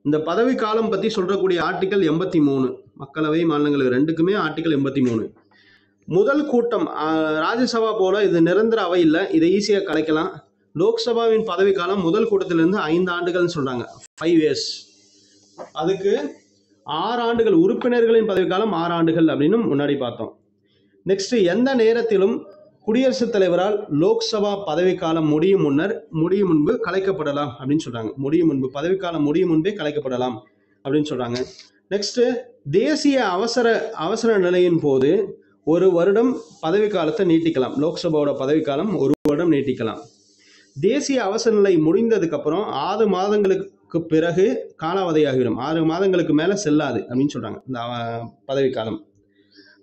இந்த பதவிக்காலம் பத்தி சொல்றக்கூடிய ஆர்டிகல் 83. மக்களவை மாநிலங்களவை ரெண்டுக்குமே ஆர்டிகல் 83. முதல் கூட்டம் ராஜ்யசபா போல இது நிரந்தர அவை இல்லை, இதை ஈஸியாக கலைக்கலாம். லோக்சபாவின் பதவிக்காலம் முதல் கூட்டத்திலிருந்து 5 ஆண்டுகள்னு சொல்றாங்க, 5 years. அதுக்கு 6 ஆண்டுகள், உறுப்பினர்களின் பதவிக்காலம் 6 ஆண்டுகள் அப்படின்னு முன்னாடி பார்த்தோம். நெக்ஸ்ட், எந்த நேரத்திலும் குடியரசுத் தலைவரால் லோக்சபா பதவிக்காலம் முடியும் முன்பு கலைக்கப்படலாம் அப்படின்னு சொல்றாங்க. பதவிக்காலம் முடியும் முன்பே கலைக்கப்படலாம் அப்படின்னு சொல்றாங்க. நெக்ஸ்ட், தேசிய அவசர நிலையின் போது 1 வருடம் பதவிக்காலத்தை நீட்டிக்கலாம். லோக்சபாவோட பதவிக்காலம் 1 வருடம் நீட்டிக்கலாம். தேசிய அவசர நிலை முடிந்ததுக்கு அப்புறம் 6 மாதங்களுக்கு பிறகு காலாவதியாகிவிடும். 6 மாதங்களுக்கு மேல செல்லாது அப்படின்னு சொல்றாங்க இந்த பதவிக்காலம்.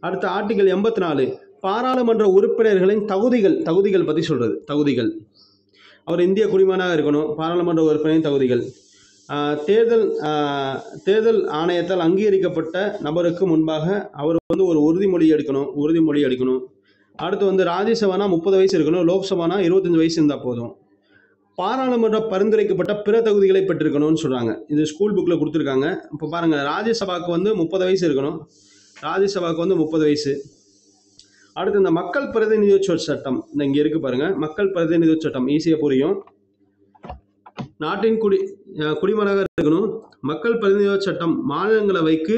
அடுத்த ஆர்டிகல் 84. பாராளுமன்ற உறுப்பினர்களின் தகுதிகள் பத்தி சொல்றது. தகுதிகள், அவர் இந்திய குடிமகனாக இருக்கணும். பாராளுமன்ற உறுப்பினரின் தகுதிகள், தேர்தல் ஆணையத்தால் அங்கீகரிக்கப்பட்ட நபருக்கு முன்பாக அவர் ஒரு உறுதிமொழி எடுக்கணும். அடுத்து ராஜ்யசபானா 30 வயசு இருக்கணும், லோக்சபானா 25 வயசு இருந்தால் போதும். பாராளுமன்ற பரிந்துரைக்கப்பட்ட பிற தகுதிகளை பெற்றிருக்கணும்னு சொல்றாங்க. இது ஸ்கூல் புக்ல கொடுத்துருக்காங்க. இப்போ பாருங்க, ராஜ்யசபாவுக்கு 30 வயசு இருக்கணும். ராஜ்யசபாவுக்கு 30 வயசு. அடுத்து இந்த மக்கள் பிரதிநிதித்துவ சட்டம் இங்க இருக்கு பாருங்க. மக்கள் பிரதிநிதித்துவ சட்டம் ஈஸியா புரியும். நாட்டின் குடிமகனாக இருக்கணும். மக்கள் பிரதிநிதித்துவ சட்டம் மாநிலங்களவைக்கு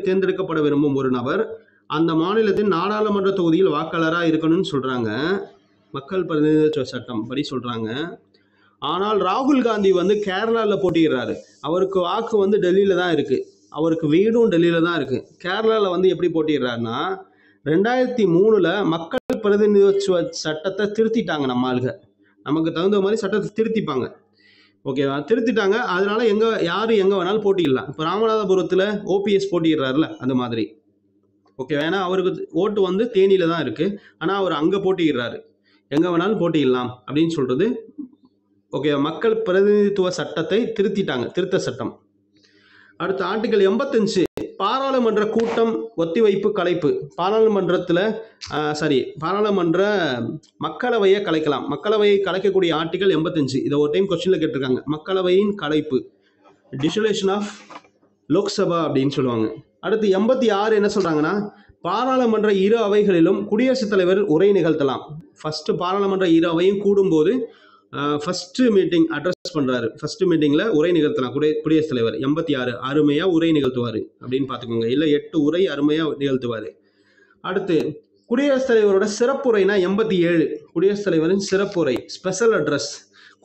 தேர்ந்தெடுக்கப்பட விரும்பும் ஒரு நபர் அந்த மாநிலத்தின் நாடாளுமன்ற தொகுதியில் வாக்காளராக இருக்கணும்னு சொல்றாங்க. மக்கள் பிரதிநிதித்துவ சட்டம் படி சொல்றாங்க. ஆனால் ராகுல் காந்தி கேரளாவில் போட்டியிடுறாரு. அவருக்கு வாக்கு டெல்லியில தான் இருக்கு. அவருக்கு வீடும் டெல்லியில தான் இருக்கு. கேரளாவில் எப்படி போட்டிடுறாருன்னா, 2003 மக்கள் பிரதிநிதித்துவ சட்டத்தை திருத்திட்டாங்க. நம்ம ஆளுங்க நமக்கு தகுந்த மாதிரி சட்டத்தை திருத்திப்பாங்க. ஓகேவா? திருத்திட்டாங்க. அதனால யாரு எங்க வேணாலும் போட்டிடலாம். இப்போ ராமநாதபுரத்தில் OPS போட்டிடுறாருல, அந்த மாதிரி. ஓகே, ஏன்னா அவருக்கு ஓட்டு தேனியில தான் இருக்கு. ஆனால் அவர் அங்கே போட்டிடுறாரு. எங்க வேணாலும் போட்டிடலாம் அப்படின்னு சொல்றது. ஓகே, மக்கள் பிரதிநிதித்துவ சட்டத்தை திருத்திட்டாங்க, திருத்த சட்டம். அடுத்த ஆர்டிகல் 85. பாராளுமன்ற கூட்டம் ஒத்திவைப்பு கலைப்பு. மக்களவையை கலைக்கலாம். மக்களவையை கலைக்கக்கூடிய ஆர்டிகல் 85. இதை ஒரு டைம் கொஸ்டின்ல கேட்டிருக்காங்க. மக்களவையின் கலைப்பு, டிசொல்யூஷன் ஆஃப் லோக்சபா அப்படின்னு சொல்லுவாங்க. அடுத்து 86 என்ன சொல்றாங்கன்னா, பாராளுமன்ற இரு அவைகளிலும் குடியரசுத் தலைவர் உரை நிகழ்த்தலாம். ஃபர்ஸ்ட் பாராளுமன்ற இரு அவையும் கூடும்போது ஃபர்ஸ்ட் மீட்டிங் அட்ரஸ் பண்றாரு. ஃபர்ஸ்ட் மீட்டிங்ல உரை நிகழ்த்தலாம் குடியரசுத் தலைவர். 86 அருமையா உரை நிகழ்த்துவாரு அப்படின்னு பாத்துக்கோங்க. இல்ல 8 உரை அருமையா நிகழ்த்துவாரு. அடுத்து குடியரசுத் தலைவரோட சிறப்புரைனா 87. குடியரசுத் தலைவரின் சிறப்புரை, ஸ்பெஷல் அட்ரஸ்.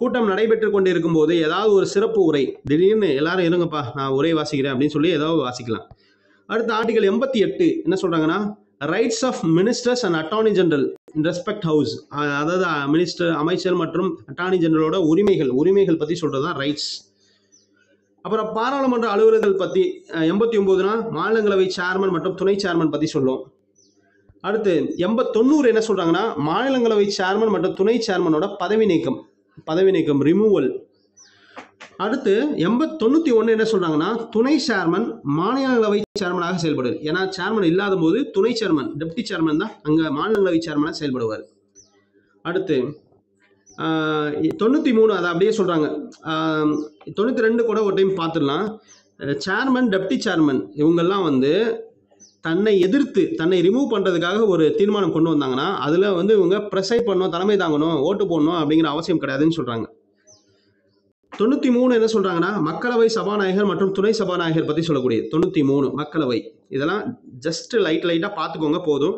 கூட்டம் நடைபெற்று கொண்டிருக்கும் போது ஏதாவது ஒரு சிறப்பு உரை, திடீர்னு எல்லாரும் இருங்கப்பா நான் உரை வாசிக்கிறேன் அப்படின்னு சொல்லி ஏதாவது வாசிக்கலாம். அடுத்த ஆர்டிகல் 88 என்ன சொல்றாங்கன்னா, rights of ministers and attorney general in respect house. அதாவது அமைச்சர் மற்றும் அட்டார்னி ஜெனரலோட உரிமைகள் பத்தி சொல்றதுதான் ரைட்ஸ். அப்புறம் பாராளுமன்ற அலுவலர்கள் பத்தி 89 மாநிலங்களவை சேர்மன் மற்றும் துணை சேர்மன் பத்தி சொல்லும். அடுத்து 90 என்ன சொல்றாங்கன்னா, மாநிலங்களவை சேர்மன் மற்றும் துணை சேர்மனோட பதவி நீக்கம் ரிமூவல். அடுத்து 91 என்ன சொல்றாங்கன்னா, துணை சேர்மன் மாநிலங்களவை சேர்மனாக செயல்படுவார். ஏன்னா சேர்மன் இல்லாத போது துணை சேர்மன், டெப்டி சேர்மன் தான் அங்க மாநிலங்களவை சேர்மனாக செயல்படுவார். அடுத்து 93 அதை அப்படியே சொல்றாங்க. 92 கூட ஒரு டைம் பார்த்துடலாம். சேர்மன், டெப்டி சேர்மன் இவங்கெல்லாம் தன்னை ரிமூவ் பண்றதுக்காக ஒரு தீர்மானம் கொண்டு வந்தாங்கன்னா அதுல இவங்க ப்ரெசைட் பண்ணணும், தலைமை தாங்கணும், ஓட்டு போடணும் அப்படிங்கிற அவசியம் கிடையாதுன்னு சொல்றாங்க. 93 என்ன சொல்றாங்கன்னா, மக்களவை சபாநாயகர் மற்றும் துணை சபாநாயகர் பத்தி சொல்லக்கூடிய 93 மக்களவை. இதெல்லாம் ஜஸ்ட் லைட்டா பார்த்துக்கோங்க போதும்.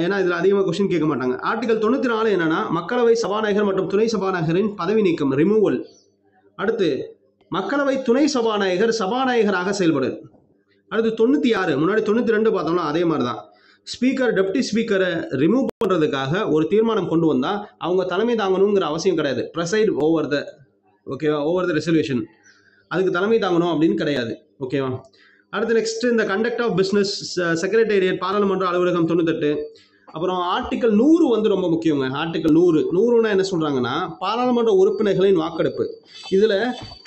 ஏன்னா இதுல அதிகமாக கொஸ்டின் கேட்க மாட்டாங்க. ஆர்டிகல் 94 என்னன்னா, மக்களவை சபாநாயகர் மற்றும் துணை சபாநாயகரின் பதவி நீக்கம் ரிமூவல். அடுத்து மக்களவை துணை சபாநாயகராக செயல்படு. அடுத்து 96, முன்னாடி 92 பார்த்தோம்னா அதே மாதிரிதான். ஸ்பீக்கர், டெப்டி ஸ்பீக்கரை ரிமூவ் பண்றதுக்காக ஒரு தீர்மானம் கொண்டு வந்தா அவங்க தலைமை தாங்கணுங்கிற அவசியம் கிடையாது. ப்ரெசைட் ஓவர் த ரெசல்யூஷன், அதுக்கு தலைமை தாங்கணும் அப்படின்னு கிடையாது. ஓகேவா? அடுத்து நெக்ஸ்ட் இந்த கண்டக்ட் ஆஃப் பிசினஸ் செக்ரட்டேரியட் பாராளுமன்ற அலுவலகம் 98. அப்புறம் ஆர்டிகல் 100 வந்து ரொம்ப முக்கியங்க. ஆர்டிகல் 100னா என்ன சொல்றாங்கன்னா, பாராளுமன்ற உறுப்பினர்களின் வாக்கெடுப்பு. இதுல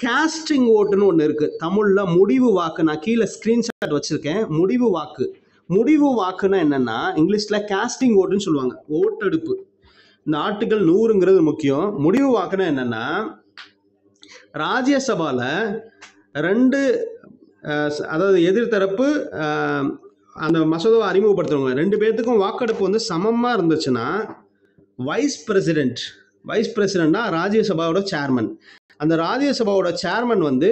காஸ்டிங் ஓட்டுன்னு ஒன்று இருக்கு. தமிழ்ல முடிவு வாக்கு. நான் கீழே ஸ்கிரீன்ஷாட் வச்சிருக்கேன். முடிவு வாக்கு. முடிவு வாக்குன்னா என்னன்னா, இங்கிலீஷ்ல காஸ்டிங் ஓட்டுன்னு சொல்லுவாங்க. ஓட்டெடுப்பு. இந்த ஆர்டிகல் 100ங்கிறது முக்கியம். முடிவு வாக்குன்னா என்னன்னா, ராஜ்யசபால 2 அதாவது எதிர்த்தரப்பு அந்த மசோதாவை அறிமுகப்படுத்துறவங்க 2 பேர்த்துக்கும் வாக்கெடுப்பு வந்து சமமாக இருந்துச்சுன்னா, வைஸ் பிரசிடென்ட்னா ராஜ்யசபாவோட சேர்மன். அந்த ராஜ்யசபாவோட சேர்மன் வந்து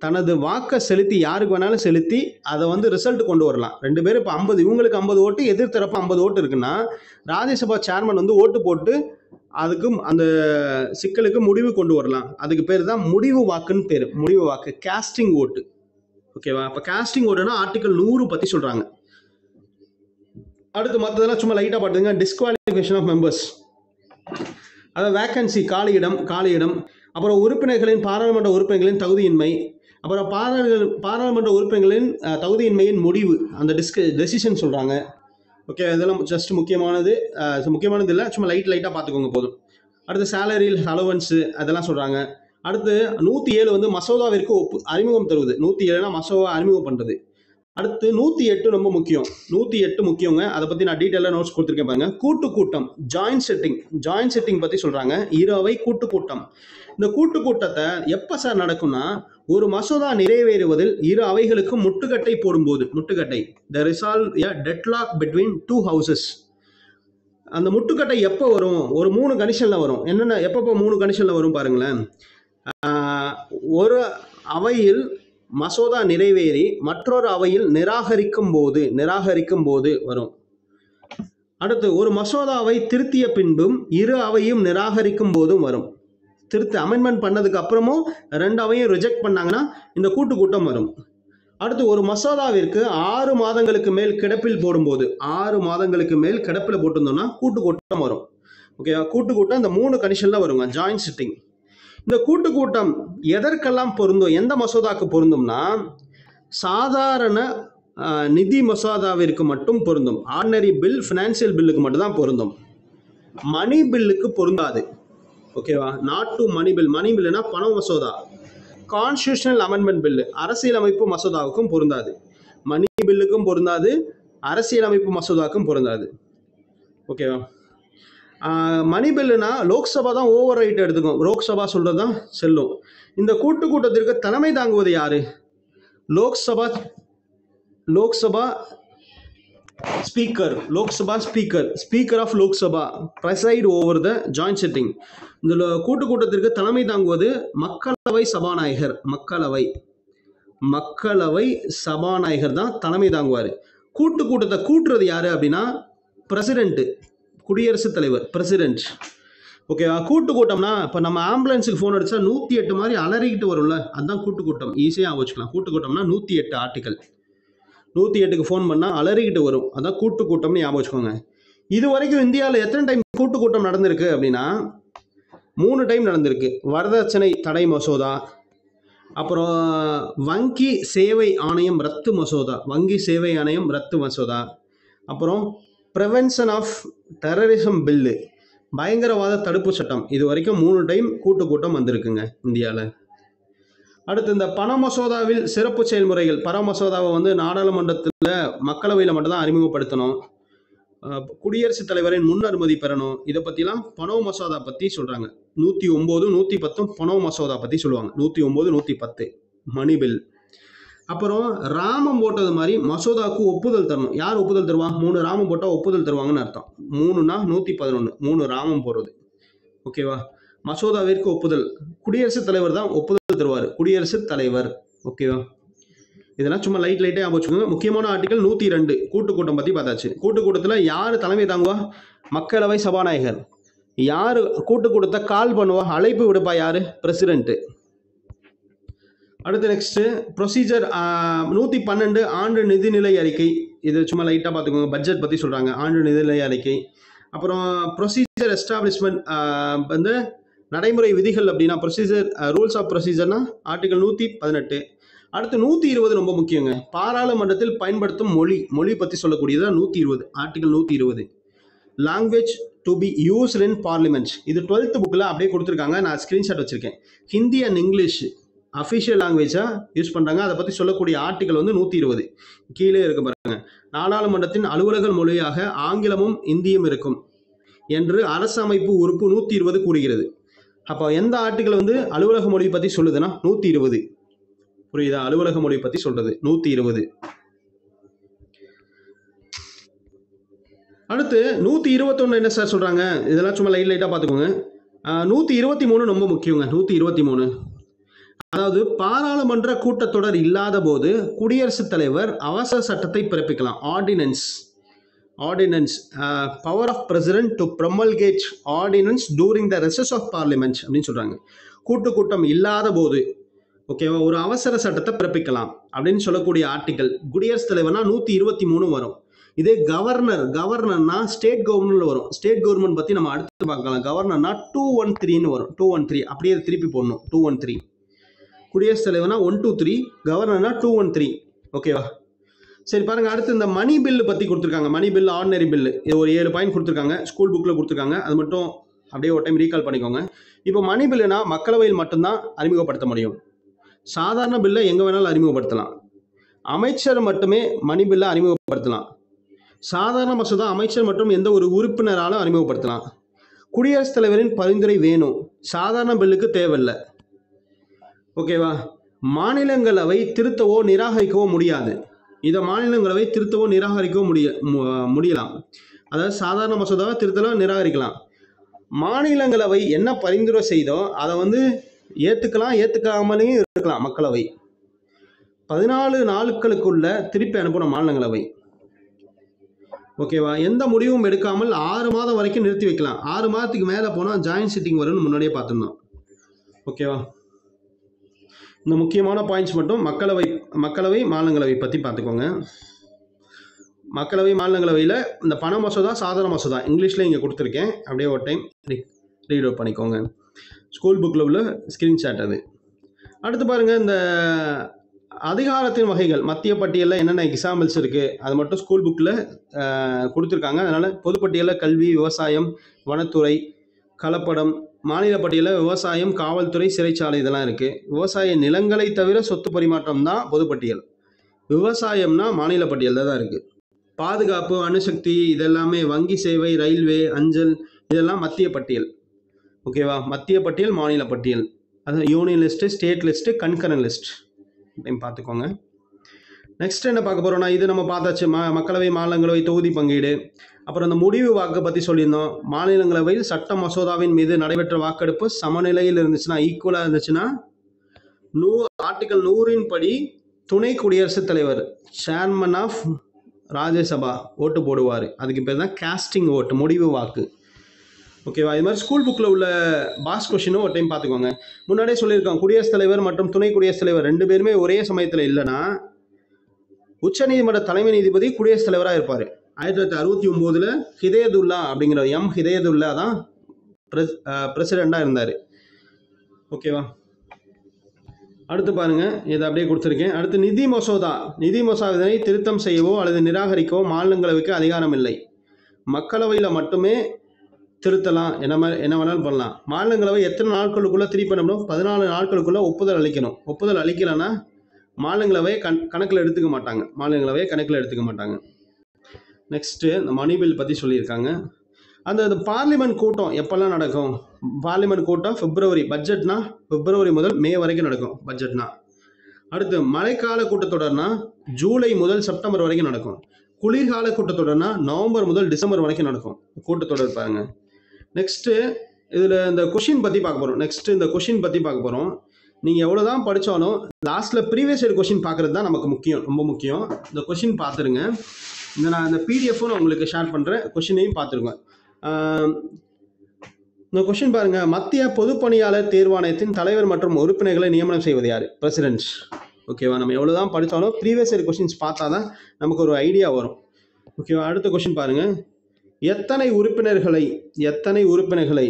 தனது வாக்கை செலுத்தி, யாருக்கு வேணாலும் செலுத்தி அதை வந்து ரிசல்ட் கொண்டு வரலாம். 2 பேரும் இப்போ 50, இவங்களுக்கு 50 ஓட்டு, எதிர்த்தரப்பு 50 ஓட்டு இருக்குன்னா, ராஜ்யசபா சேர்மன் வந்து ஓட்டு போட்டு அதுக்கு அந்த சிக்கலுக்கு முடிவு கொண்டு வரலாம். அதுக்கு பேர் தான் முடிவு வாக்குன்னு பேர். முடிவு வாக்கு, காஸ்டிங் ஓட்டு. ஓகேவா? அப்போ காஸ்டிங் ஓட்டுனா ஆர்டிகல் 100 பற்றி சொல்கிறாங்க. அடுத்து மற்றதெல்லாம் சும்மா லைட்டாக பார்த்துங்க. டிஸ்குவாலிஃபிகேஷன் ஆஃப் மெம்பர்ஸ், அதாவது வேக்கன்சி, காலியிடம். அப்புறம் பாராளுமன்ற உறுப்பினர்களின் தகுதியின்மை. அப்புறம் பாராளுமன்ற உறுப்பினர்களின் தகுதியின்மையின் முடிவு, அந்த டெசிஷன் சொல்கிறாங்க. ஓகே, இதெல்லாம் ஜஸ்ட் முக்கியமானது இல்லை, சும்மா லைட்டாக பார்த்துக்கோங்க போதும். அடுத்து சேலரி, அலவன்ஸு, அதெல்லாம் சொல்கிறாங்க. அடுத்து 107 வந்து மசோதாவிற்கு அறிமுகம் தருவது. 107னா மசோதா அறிமுகம் பண்ணுறது. அடுத்து 108 ரொம்ப முக்கியம். 108 முக்கியங்க. அதை பற்றி நான் டீட்டெயிலாக நோட்ஸ் கொடுத்துருக்கேன் பாருங்க. கூட்டம், ஜாயின்ட் செட்டிங் பற்றி சொல்கிறாங்க. இரு அவை கூட்டம். இந்த கூட்டத்தை எப்போ சார் நடக்கும்னா, ஒரு மசோதா நிறைவேறுவதில் இரு அவைகளுக்கும் முட்டுக்கட்டை போடும்போது, the resolve a deadlock between 2 houses. அந்த முட்டுக்கட்டை எப்போ வரும்? ஒரு 3 கண்டிஷனில் வரும். என்னென்ன, எப்பப்போ 3 கண்டிஷனில் வரும் பாருங்களேன். ஒரு அவையில் மசோதா நிறைவேறி மற்றொரு அவையில் நிராகரிக்கும் போது வரும். அடுத்து, ஒரு மசோதாவை திருத்திய பின்பும் இரு அவையும் நிராகரிக்கும் போதும் வரும். அமெண்ட்மெண்ட் பண்ணதுக்கு அப்புறமும் 2 அவையும் ரிஜெக்ட் பண்ணாங்கன்னா இந்த கூட்டம் வரும். அடுத்து, ஒரு மசோதாவிற்கு 6 மாதங்களுக்கு மேல் கிடப்பில் போடும்போது, 6 மாதங்களுக்கு மேல் கிடப்பில் போட்டிருந்தோம்னா கூட்டம் வரும். ஓகே, கூட்டம் இந்த 3 கண்டிஷன்ல வருங்க. Joint sitting. இந்த கூட்டம் எதற்கெல்லாம் பொருந்தும்? எந்த மசோதாக்கு பொருந்தும்னா, சாதாரண நிதி மசோதாவிற்கு மட்டும் பொருந்தும். ஆர்டினரி பில், ஃபினான்சியல் பில்லுக்கு மட்டும் தான் பொருந்தும். மணி பில்லுக்கு பொருந்தாது. ஓகேவா? Not to money bill. Money பில்லுனா பண மசோதா. கான்ஸ்டியூஷனல் அமெண்ட்மெண்ட் பில்லு, அரசியலமைப்பு மசோதாவுக்கும் பொருந்தாது. மணி பில்லுக்கும் பொருந்தாது, அரசியலமைப்பு மசோதாவுக்கும் பொருந்தாது. ஓகேவா? மணி பில்லுனா லோக்சபா தான் ஓவர் ரைட் எடுத்துக்கும். லோக்சபா சொல்றது தான் செல்லும். இந்த கூட்டத்திற்கு தலைமை தாங்குவது யாரு? Lok Sabha speaker of Lok Sabha preside over the joint sitting. இந்த கூட்டத்திற்கு தலைமை தாங்குவது மக்களவை சபாநாயகர் தான் தலைமை தாங்குவார். கூட்டத்தை கூட்டுறது யாரு அப்படின்னா பிரசிடென்ட், குடியரசுத் தலைவர், பிரசிடென்ட். ஓகேவா? கூட்டம்னா இப்போ நம்ம ஆம்புலன்ஸுக்கு ஃபோன் அடிச்சா 108 மாதிரி அலறிக்கிட்டு வரும்ல, அதுதான் கூட்டம். ஈஸியாக வச்சுக்கலாம். கூட்டம்னா 108 ஆர்டிகல். 108க்கு ஃபோன் பண்ணால் அலறிக்கிட்டு வரும். அதான் கூட்டம்னு ஞாபகம் வச்சுக்கோங்க. இது வரைக்கும் இந்தியாவில் எத்தனை டைம் கூட்டம் நடந்திருக்கு அப்படின்னா 3 டைம் நடந்திருக்கு. வரதட்சணை தடை மசோதா, அப்புறம் வங்கி சேவை ஆணையம் ரத்து மசோதா, அப்புறம் ப்ரிவென்ஷன் ஆஃப் டெரரிசம் பில்லு, பயங்கரவாத தடுப்பு சட்டம். இது வரைக்கும் 3 டைம் கூட்டம் வந்திருக்குங்க இந்தியாவில். அடுத்து, இந்த பண மசோதாவில் சிறப்பு செயல்முறைகள். பண மசோதாவை வந்து நாடாளுமன்றத்தில், மக்களவையில் மட்டும்தான் அறிமுகப்படுத்தணும். குடியரசுத் தலைவரின் முன் அனுமதி பெறணும். இதை பற்றிலாம் பண மசோதா பற்றி சொல்கிறாங்க. 109, 110 பண மசோதா பற்றி சொல்லுவாங்க. 109, 110 மணி பில். அப்புறம் ராமம் போட்டது மாதிரி மசோதாவுக்கு ஒப்புதல் தரணும். யார் ஒப்புதல் தருவா? 3 ராமம் போட்டால் ஒப்புதல் தருவாங்கன்னு அர்த்தம். 3னா 111, 3 ராமம் போடுறது. ஓகேவா? மசோதாவிற்கு ஒப்புதல் குடியரசுத் தலைவர் தான் ஒப்புதல் தருவார். குடியரசுத் தலைவர். ஓகேவா? இதெல்லாம் சும்மா லைட்டாக வச்சுக்கோங்க. முக்கியமான ஆர்டிகல் 102 கூட்டம் பற்றி பார்த்தாச்சு. கூட்டத்தில் யார் தலைமை தாங்குவா? மக்களவை சபாநாயகர். யார் கூட்டத்தை கால் பண்ணுவா, அழைப்பு விடுப்பா? யார்? பிரசிடென்ட். அடுத்து நெக்ஸ்ட் ப்ரொசீஜர் 112 ஆண்டு நிதிநிலை அறிக்கை. இது சும்மா லைட்டாக பார்த்துக்கோங்க. பட்ஜெட் பற்றி சொல்கிறாங்க. ஆண்டு நிதிநிலை அறிக்கை. அப்புறம் ப்ரொசீஜர் எஸ்டாப்ளிஷ்மெண்ட், வந்து நடைமுறை விதிகள் அப்படின்னா ப்ரொசீஜர், ரூல்ஸ் ஆஃப் ப்ரொசீஜர்னா ஆர்டிகல் 118. அடுத்து 120 ரொம்ப முக்கியங்க. பாராளுமன்றத்தில் பயன்படுத்தும் மொழி பற்றி சொல்லக்கூடியது 120, article 120. Language to be used in parliament. இது 12th புக்கில் அப்படியே கொடுத்துருக்காங்க, நான் ஸ்க்ரீன்ஷாட் வச்சுருக்கேன். ஹிந்தி அண்ட் இங்கிலீஷ் அஃபிஷியல் லாங்குவேஜாக யூஸ் பண்ணுறாங்க. அதை பற்றி சொல்லக்கூடிய ஆர்டிகல் வந்து 120 கீழே இருக்க பாருங்க. நாடாளுமன்றத்தின் அலுவலக மொழியாக ஆங்கிலமும் இந்தியும் இருக்கும் என்று அரசு அமைப்பு உறுப்பு 120 கூறுகிறது. அப்போ எந்த ஆர்டிகல் வந்து அலுவலக மொழி பற்றி சொல்லுதுன்னா 120. புரியுதா? அலுவலக மொழி பற்றி சொல்றது 120. அடுத்து 121 என்ன சார் சொல்றாங்க? இதெல்லாம் சும்மா லைட்டாக பார்த்துக்கோங்க. 123 ரொம்ப முக்கியங்க. 123 அதாவது பாராளுமன்ற கூட்டத்தொடர் இல்லாத போது குடியரசுத் தலைவர் அவசர சட்டத்தை பிறப்பிக்கலாம். Ordinance power of president to promulgate ordinance during the recess of parliament அப்படின்னு சொல்றாங்க. கூட்டம் இல்லாத போது ஓகேவா ஒரு அவசர சட்டத்தை பிறப்பிக்கலாம் அப்படின்னு சொல்லக்கூடிய ஆர்டிகல் குடியரசுத் தலைவர்னா 123 வரும். இதே கவர்னர்னா ஸ்டேட் கவர்மெண்ட்ல வரும். ஸ்டேட் கவர்மெண்ட் பத்தி நம்ம அடுத்து பார்க்கலாம். கவர்னர்னா 213 வரும். 213 அப்படியே திருப்பி போடணும். 213 குடியரசுத் தலைவர்னா 123, கவர்னர்னா 213. ஓகேவா? சரி பாருங்க, அடுத்து இந்த மணி பில் பத்தி கொடுத்துருக்காங்க. மணி பில், ஆர்டினரி பில், இது ஒரு 7 பாயிண்ட் கொடுத்துருக்காங்க. ஸ்கூல் புக்ல கொடுத்துருக்காங்க. அது மட்டும் அப்படியே ஒரு டைம் ரீகால் பண்ணிக்கோங்க. இப்போ மணி பில்லுனா மக்களவையில் மட்டும்தான் அறிமுகப்படுத்த முடியும். சாதாரண பில்லை எங்க வேணாலும் அறிமுகப்படுத்தலாம். அமைச்சர் மட்டுமே மணி பில்லை அறிமுகப்படுத்தலாம். சாதாரண மசோதா அமைச்சர் மற்றும் எந்த ஒரு உறுப்பினராலும் அறிமுகப்படுத்தலாம். குடியரசுத் தலைவரின் பரிந்துரை வேணும். சாதாரண பில்லுக்கு தேவையில்லை. ஓகேவா? மாநிலங்களவை திருத்தவோ நிராகரிக்கவோ முடியாது. இதை மாநிலங்களவை திருத்தவோ நிராகரிக்கவோ முடியலாம். அதாவது சாதாரண மசோதாவை திருத்தலாம், நிராகரிக்கலாம். மாநிலங்களவை என்ன பரிந்துரை செய்தோ அதை வந்து ஏற்றுக்கலாம், ஏற்றுக்காமலேயும் இருக்கலாம். மக்களவை 14 நாட்களுக்குள்ள திருப்பி அனுப்பணும் மாநிலங்களவை. ஓகேவா? எந்த முடிவும் எடுக்காமல் 6 மாதம் வரைக்கும் நிறுத்தி வைக்கலாம். 6 மாதத்துக்கு மேலே போனால் ஜாயின்ட் சிட்டிங் வரும்னு முன்னாடியே பார்த்துருந்தோம். ஓகேவா? இந்த முக்கியமான பாயிண்ட்ஸ் மட்டும் மக்களவை மாநிலங்களவை பற்றி பார்த்துக்கோங்க. மக்களவை மாநிலங்களவையில் இந்த பண மசோதா, சாதாரண மசோதா இங்கிலீஷில் இங்கே கொடுத்துருக்கேன். அப்படியே ஒரு டைம் ரீட் அவுட் பண்ணிக்கோங்க. ஸ்கூல் புக்கில் உள்ள ஸ்க்ரீன்ஷாட் அது. அடுத்து பாருங்கள், இந்த அதிகாரத்தின் வகைகள் மத்திய பட்டியலில் என்னென்ன எக்ஸாம்பிள்ஸ் இருக்குது அது மட்டும் ஸ்கூல் புக்கில் கொடுத்துருக்காங்க. அதனால் பொதுப்பட்டியலில் கல்வி, விவசாயம், வனத்துறை, கலப்படம், மாநில பட்டியலில் விவசாயம், காவல்துறை, சிறைச்சாலை இதெல்லாம் இருக்குது. விவசாய நிலங்களை தவிர சொத்து பரிமாற்றம் தான் பொதுப்பட்டியல். விவசாயம்னா மாநில பட்டியலில் தான் இருக்குது. பாதுகாப்பு, அணுசக்தி இதெல்லாமே, வங்கி சேவை, ரயில்வே, அஞ்சல் இதெல்லாம் மத்திய பட்டியல். ஓகேவா? மத்திய பட்டியல், மாநில பட்டியல், அது union list, state list, concurrent list பார்த்துக்கோங்க. நெக்ஸ்ட் என்ன பார்க்க போகிறோம்னா, இது நம்ம பார்த்தாச்சு. மக்களவை மாநிலங்களவை தொகுதி பங்கீடு. அப்புறம் அந்த முடிவு வாக்கை பற்றி சொல்லியிருந்தோம். மாநிலங்களவையில் சட்ட மசோதாவின் மீது நடைபெற்ற வாக்கெடுப்பு சமநிலையில் இருந்துச்சுன்னா, ஈக்குவலாக இருந்துச்சுன்னா, ஆர்டிகல் 100 படி துணை குடியரசுத் தலைவர் சேர்மன் ஆஃப் ராஜ்யசபா ஓட்டு போடுவார். அதுக்கு பேர் தான் காஸ்டிங் ஓட்டு, முடிவு வாக்கு. ஓகேவா? இது மாதிரி ஸ்கூல் புக்கில் உள்ள பாஸ் கொஷினும் ஒரு டைம் பார்த்துக்கோங்க. முன்னாடியே சொல்லியிருக்கோம், குடியரசுத் தலைவர் மற்றும் துணை குடியரசுத் தலைவர் 2 பேருமே ஒரே சமயத்தில் இல்லைன்னா உச்சநீதிமன்ற தலைமை நீதிபதி குடியரசுத் தலைவராக இருப்பார். 1969 ஹிதயதுல்லா அப்படிங்கிற ஹிதயதுல்லா தான் பிரசிடெண்டாக இருந்தார். ஓகேவா? அடுத்து பாருங்க, இதை அப்படியே கொடுத்துருக்கேன். அடுத்து நிதி மசோதாவினை திருத்தம் செய்யவோ அல்லது நிராகரிக்கவோ மாநிலங்களவைக்கு அதிகாரம் இல்லை. மக்களவையில் மட்டுமே திருத்தலாம், என்ன வேணாலும் பண்ணலாம். மாநிலங்களவை எத்தனை நாட்களுக்குள்ள திருப்பி பண்ணணும்? 14 நாட்களுக்குள்ள ஒப்புதல் அளிக்கணும். ஒப்புதல் அளிக்கலைன்னா மாநிலங்களவையை கணக்கில் எடுத்துக்க மாட்டாங்க. நெக்ஸ்ட்டு இந்த மணி பில் பற்றி சொல்லியிருக்காங்க. அந்த பார்லிமெண்ட் கூட்டம் எப்போல்லாம் நடக்கும்? பார்லிமெண்ட் கூட்டம் பிப்ரவரி, பட்ஜெட்னா பிப்ரவரி முதல் மே வரைக்கும் நடக்கும் பட்ஜெட்னா. அடுத்து மழைக்கால கூட்டத்தொடர்னா ஜூலை முதல் செப்டம்பர் வரைக்கும் நடக்கும். குளிர்கால கூட்டத்தொடர்னா நவம்பர் முதல் டிசம்பர் வரைக்கும் நடக்கும் கூட்டத்தொடர். பாருங்க. நெக்ஸ்ட்டு இதில் இந்த கொஷின் பற்றி பார்க்க போகிறோம். நீங்கள் எவ்வளோ தான் படித்தாலும் லாஸ்ட்டில் ப்ரீவியஸ் இயர் கொஷின் பார்க்குறது தான் நமக்கு முக்கியம், ரொம்ப முக்கியம். இந்த கொஷின் பார்த்துருங்க. நான் இந்த பிடிஎஃப்பும் உங்களுக்கு ஷேர் பண்ணுறேன், கொஷினையும் பார்த்துருங்க. இந்த கொஷின் பாருங்கள், மத்திய பொதுப்பணியாளர் தேர்வாணையத்தின் தலைவர் மற்றும் உறுப்பினர்களை நியமனம் செய்வது யார்? பிரசிடென்ட். ஓகேவா? நம்ம எவ்வளோ தான் படித்தாலும் ப்ரீவியஸ் இயர் கொஷின்ஸ் பார்த்தா தான் நமக்கு ஒரு ஐடியா வரும். ஓகேவா? அடுத்த கொஷின் பாருங்கள், எத்தனை உறுப்பினர்களை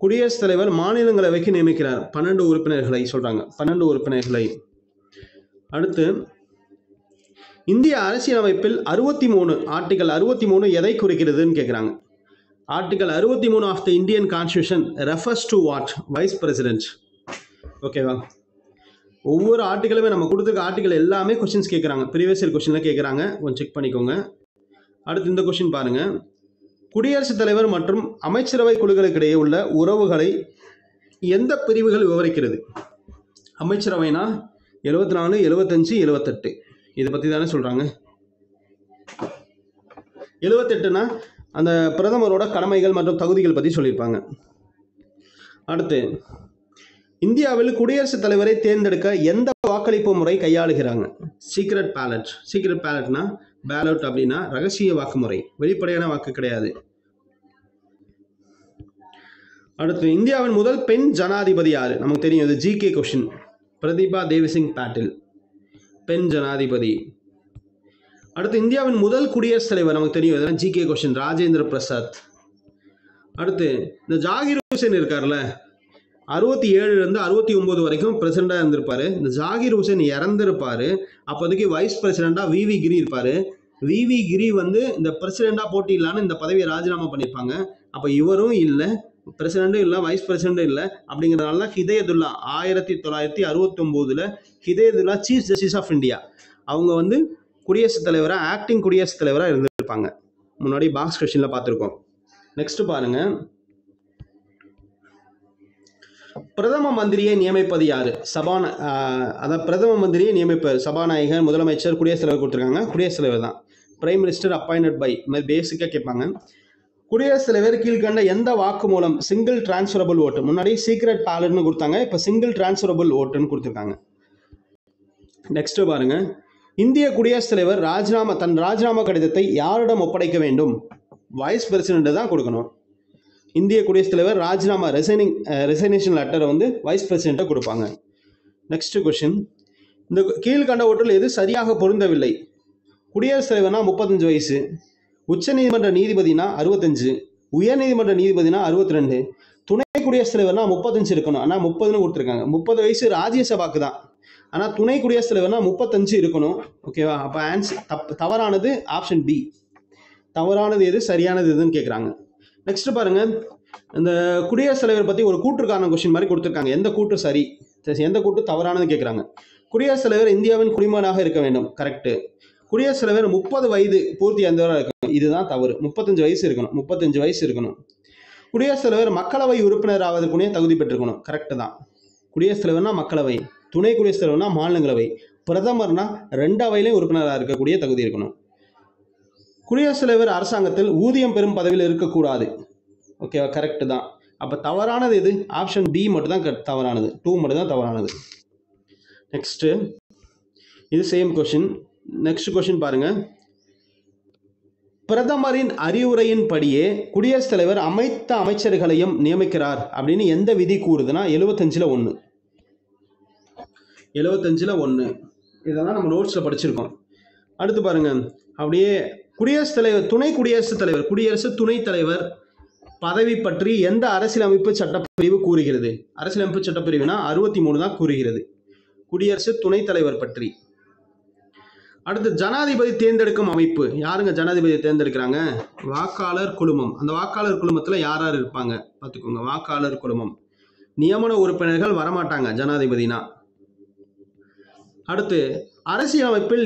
குடியரசுத் தலைவர் மாநிலங்களவைக்கு நியமிக்கிறார்? 12 உறுப்பினர்களை சொல்கிறாங்க. 12 உறுப்பினர்களை. அடுத்து இந்திய அரசியலமைப்பில் 63 ஆர்டிகல் 63 எதை குறிக்கிறதுன்னு கேட்குறாங்க. Article 63 of the Indian constitution refers to what? Vice president. ஓகேவா? ஒவ்வொரு ஆர்டிகலுமே நம்ம கொடுத்துருக்க ஆர்டிகல் எல்லாமே கொஸ்டின்ஸ் கேட்குறாங்க, ப்ரீவியஸ் இயர் கொஸ்டின்ல கேட்குறாங்க, கொஞ்சம் செக் பண்ணிக்கோங்க. அடுத்து இந்த கொஸ்டின் பாருங்க. குடியரசுத் தலைவர் மற்றும் அமைச்சரவை குழுக்களுக்கு இடையே உள்ள உறவுகளை எந்த பிரிவுகள் விவரிக்கிறது? அமைச்சரவைனா 74, 75, 78 இதை பற்றி தானே சொல்கிறாங்க. 78னா அந்த பிரதமரோட கடமைகள் மற்றும் தகுதிகள் பற்றி சொல்லியிருப்பாங்க. அடுத்து, இந்தியாவில் குடியரசுத் தலைவரை தேர்ந்தெடுக்க எந்த வாக்களிப்பு முறை கையாளுகிறாங்க? Secret ballot. சீக்ரெட் பேலட்னா பேலட் அப்படின்னா ரகசிய வாக்குமுறை, வெளிப்படையான வாக்கு கிடையாது. அடுத்து, இந்தியாவின் முதல் பெண் ஜனாதிபதி யாரு? நமக்கு தெரியும், இது ஜிகே கொஸ்டின். பிரதிபா தேவிசிங் பாட்டில் பெண் ஜனாதிபதி. அடுத்து, இந்தியாவின் முதல் குடியரசுத் தலைவர் நமக்கு தெரியும், இதெல்லாம் ஜிகே கொஸ்டின், ராஜேந்திர பிரசாத். அடுத்து, இந்த ஜாகிர் ஹுசேன் இருக்கார்ல, 67லேருந்து 69 வரைக்கும் பிரசிடண்டாக இருந்திருப்பாரு. இந்த ஜாகிர் ஹுசேன் இறந்திருப்பாரு. அப்போதைக்கு வைஸ் பிரசிடண்டாக விவி கிரி இருப்பாரு. விவி கிரி வந்து இந்த பிரசிடண்டாக போட்டியிடலான்னு இந்த பதவியை ராஜினாமா பண்ணியிருப்பாங்க. அப்போ இவரும் இல்லை, பிரசிடண்டும் இல்லை, வைஸ் பிரசிடண்டும் இல்லை. அப்படிங்கிறதுனால Hidayatullah 1969 Hidayatullah chief justice of India அவங்க வந்து குடியரசுத் தலைவராக, ஆக்டிங் குடியரசுத் தலைவராக இருந்திருப்பாங்க. முன்னாடி பாக்ஸ் கொஸ்டின்ல பார்த்துருக்கோம். நெக்ஸ்ட் பாருங்க. பிரதம மந்திரியை நியமிப்பது யாரு? அதான் பிரதம மந்திரியை நியமிப்பது சபாநாயகர், முதலமைச்சர், குடியரசுத் தலைவர் கொடுத்துருக்காங்க. குடியரசுத் தலைவர் தான். பிரைம் மினிஸ்டர் அப்பாயிண்டட் பை, பேசிக்காக கேட்பாங்க. குடியரசுத் தலைவர் கீழ்கண்ட எந்த வாக்கு மூலம் சிங்கிள் டிரான்ஸ்ஃபரபிள் ஓட்டு? முன்னாடி சீக்ரெட் பேலட்னு கொடுத்தாங்க, இப்போ சிங்கிள் டிரான்ஸ்ஃபரபிள் ஓட்டுன்னு கொடுத்துருக்காங்க. நெக்ஸ்ட் பாருங்க. இந்திய குடியரசுத் தலைவர் தன் ராஜினாமா கடிதத்தை யாரிடம் ஒப்படைக்க வேண்டும்? வைஸ் பிரசிடென்ட் தான் கொடுக்கணும். இந்திய குடியரசுத் தலைவர் ராஜினாமா ரெசைனேஷன் லெட்டரை வந்து வைஸ் பிரசிடென்ட்டை கொடுப்பாங்க. Next question. இந்த கீழ்கண்ட ஒன்றில் எது சரியாக பொருந்தவில்லை? குடியரசுத் தலைவர்னா 35 வயசு, உச்சநீதிமன்ற நீதிபதினா 65, உயர்நீதிமன்ற நீதிபதினா 62, துணை குடியரசுத் தலைவர்னா 35 இருக்கணும், ஆனால் 30ன்னு கொடுத்துருக்காங்க. 30 வயசு ராஜ்யசபாக்கு தான், ஆனால் துணை குடியரசுத் தலைவர்னா 35 இருக்கணும். ஓகேவா? அப்போ ஆன்சர் தவறானது ஆப்ஷன் பி. தவறானது எது, சரியானது எதுன்னு கேட்குறாங்க. நெக்ஸ்ட் பாருங்க. இந்த குடியரசுத் தலைவர் பற்றி ஒரு கூற்றுக்கான கொஸ்டின் மாதிரி கொடுத்துருக்காங்க. எந்த கூற்று சரி, எந்த கூற்று தவறானது கேட்குறாங்க. குடியரசுத் தலைவர் இந்தியாவின் குடிமகனாக இருக்க வேண்டும், கரெக்டு. குடியரசுத் தலைவர் 30 வயது பூர்த்தி அடைந்தவராக இருக்கணும், இதுதான் தவறு. 35 வயசு இருக்கணும், 35 வயசு இருக்கணும். குடியரசுத் தலைவர் மக்களவை உறுப்பினர் ஆவதற்குனே தகுதி பெற்றிருக்கணும், கரெக்டு தான். குடியரசுத் தலைவர்னா மக்களவை, துணை குடியரசுத் தலைவர்னா மாநிலங்களவை, பிரதமர்னா 2 அவையிலையும் உறுப்பினராக இருக்கக்கூடிய தகுதி இருக்கணும். குடியரசுத் தலைவர் அரசாங்கத்தில் ஊதியம் பெறும் பதவியில் இருக்கக்கூடாது, ஓகேவா? கரெக்டு தான். அப்போ தவறானது எது? ஆப்ஷன் பி மட்டும் தான் தவறானது, 2 மட்டும் தான் தவறானது. நெக்ஸ்ட்டு, இது சேம் கொஸ்டின். நெக்ஸ்ட் கொஸ்டின் பாருங்க. பிரதமரின் அறிவுரையின் படியே குடியரசுத் தலைவர் அமைத்த அமைச்சர்களையும் நியமிக்கிறார் அப்படின்னு எந்த விதி கூறுதுன்னா 75ல் 1. 75ல் 1 இதெல்லாம் நம்ம நோட்ஸில் படிச்சிருக்கோம். அடுத்து பாருங்க. அப்படியே குடியரசுத் தலைவர், துணை குடியரசுத் தலைவர், குடியரசு துணைத் தலைவர் பதவி பற்றி எந்த அரசியலமைப்பு சட்டப்பிரிவு கூறுகிறது? அரசியலமைப்பு சட்டப்பிரிவுனா 63 தான் கூறுகிறது குடியரசு துணைத் தலைவர் பற்றி. அடுத்து, ஜனாதிபதி தேர்ந்தெடுக்கும் அமைப்பு. யாருங்க ஜனாதிபதியை தேர்ந்தெடுக்கிறாங்க? வாக்காளர் குழுமம். அந்த வாக்காளர் குழுமத்தில் யார் யார் இருப்பாங்க பார்த்துக்கோங்க. வாக்காளர் குழுமம். நியமன உறுப்பினர்கள் வரமாட்டாங்க ஜனாதிபதினா. அடுத்து, அரசியலமைப்பின்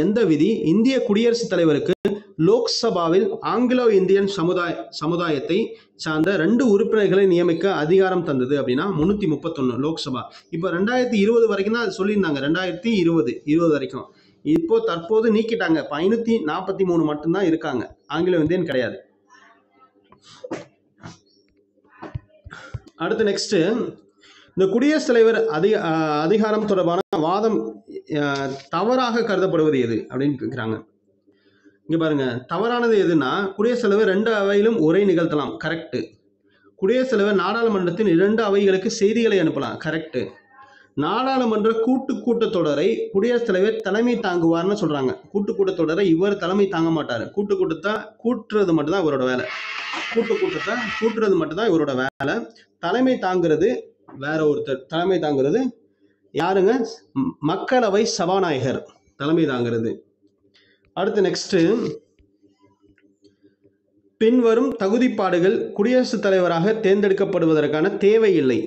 எந்த விதி இந்திய குடியரசுத் தலைவருக்கு லோக்சபாவில் ஆங்கிலோ இந்தியன் சமுதாயத்தை சார்ந்த 2 உறுப்பினர்களை நியமிக்க அதிகாரம் தந்தது அப்படின்னா 331 லோக்சபா. இப்போ 2020 வரைக்கும் தான் சொல்லியிருந்தாங்க, 2020 வரைக்கும். இப்போ தற்போது நீக்கிட்டாங்க, 543 மட்டும்தான் இருக்காங்க, ஆங்கிலோ இந்தியன் கிடையாது. அடுத்து நெக்ஸ்ட், இந்த குடியரசுத் தலைவர் அதிகாரம் தொடர்பான வாதம் தவறாக கருதப்படுவது எது அப்படின்னு கேட்குறாங்க. இங்கே பாருங்க, தவறானது எதுனா குடியரசுத் தலைவர் 2 அவையிலும் உரை நிகழ்த்தலாம், கரெக்டு. குடியரசுத் தலைவர் நாடாளுமன்றத்தின் 2 அவைகளுக்கு செய்திகளை அனுப்பலாம், கரெக்டு. நாடாளுமன்ற கூட்டத்தொடரை குடியரசுத் தலைவர் தலைமை தாங்குவார்னு சொல்றாங்க. கூட்டத்தொடரை இவர் தலைமை தாங்க மாட்டார். கூட்டுறது மட்டும்தான் இவரோட வேலை. கூட்டுறது மட்டும்தான் இவரோட வேலை. தலைமை தாங்கிறது வேற ஒருத்தர். தலைமை தாங்கிறது யாருங்க? மக்களவை சபாநாயகர் தலைமை தாங்கிறது. அடுத்து நெக்ஸ்ட், பின்வரும் தகுதிப்பாடுகள் குடியரசுத் தலைவராக தேர்ந்தெடுக்கப்படுவதற்கான தேவை இல்லை.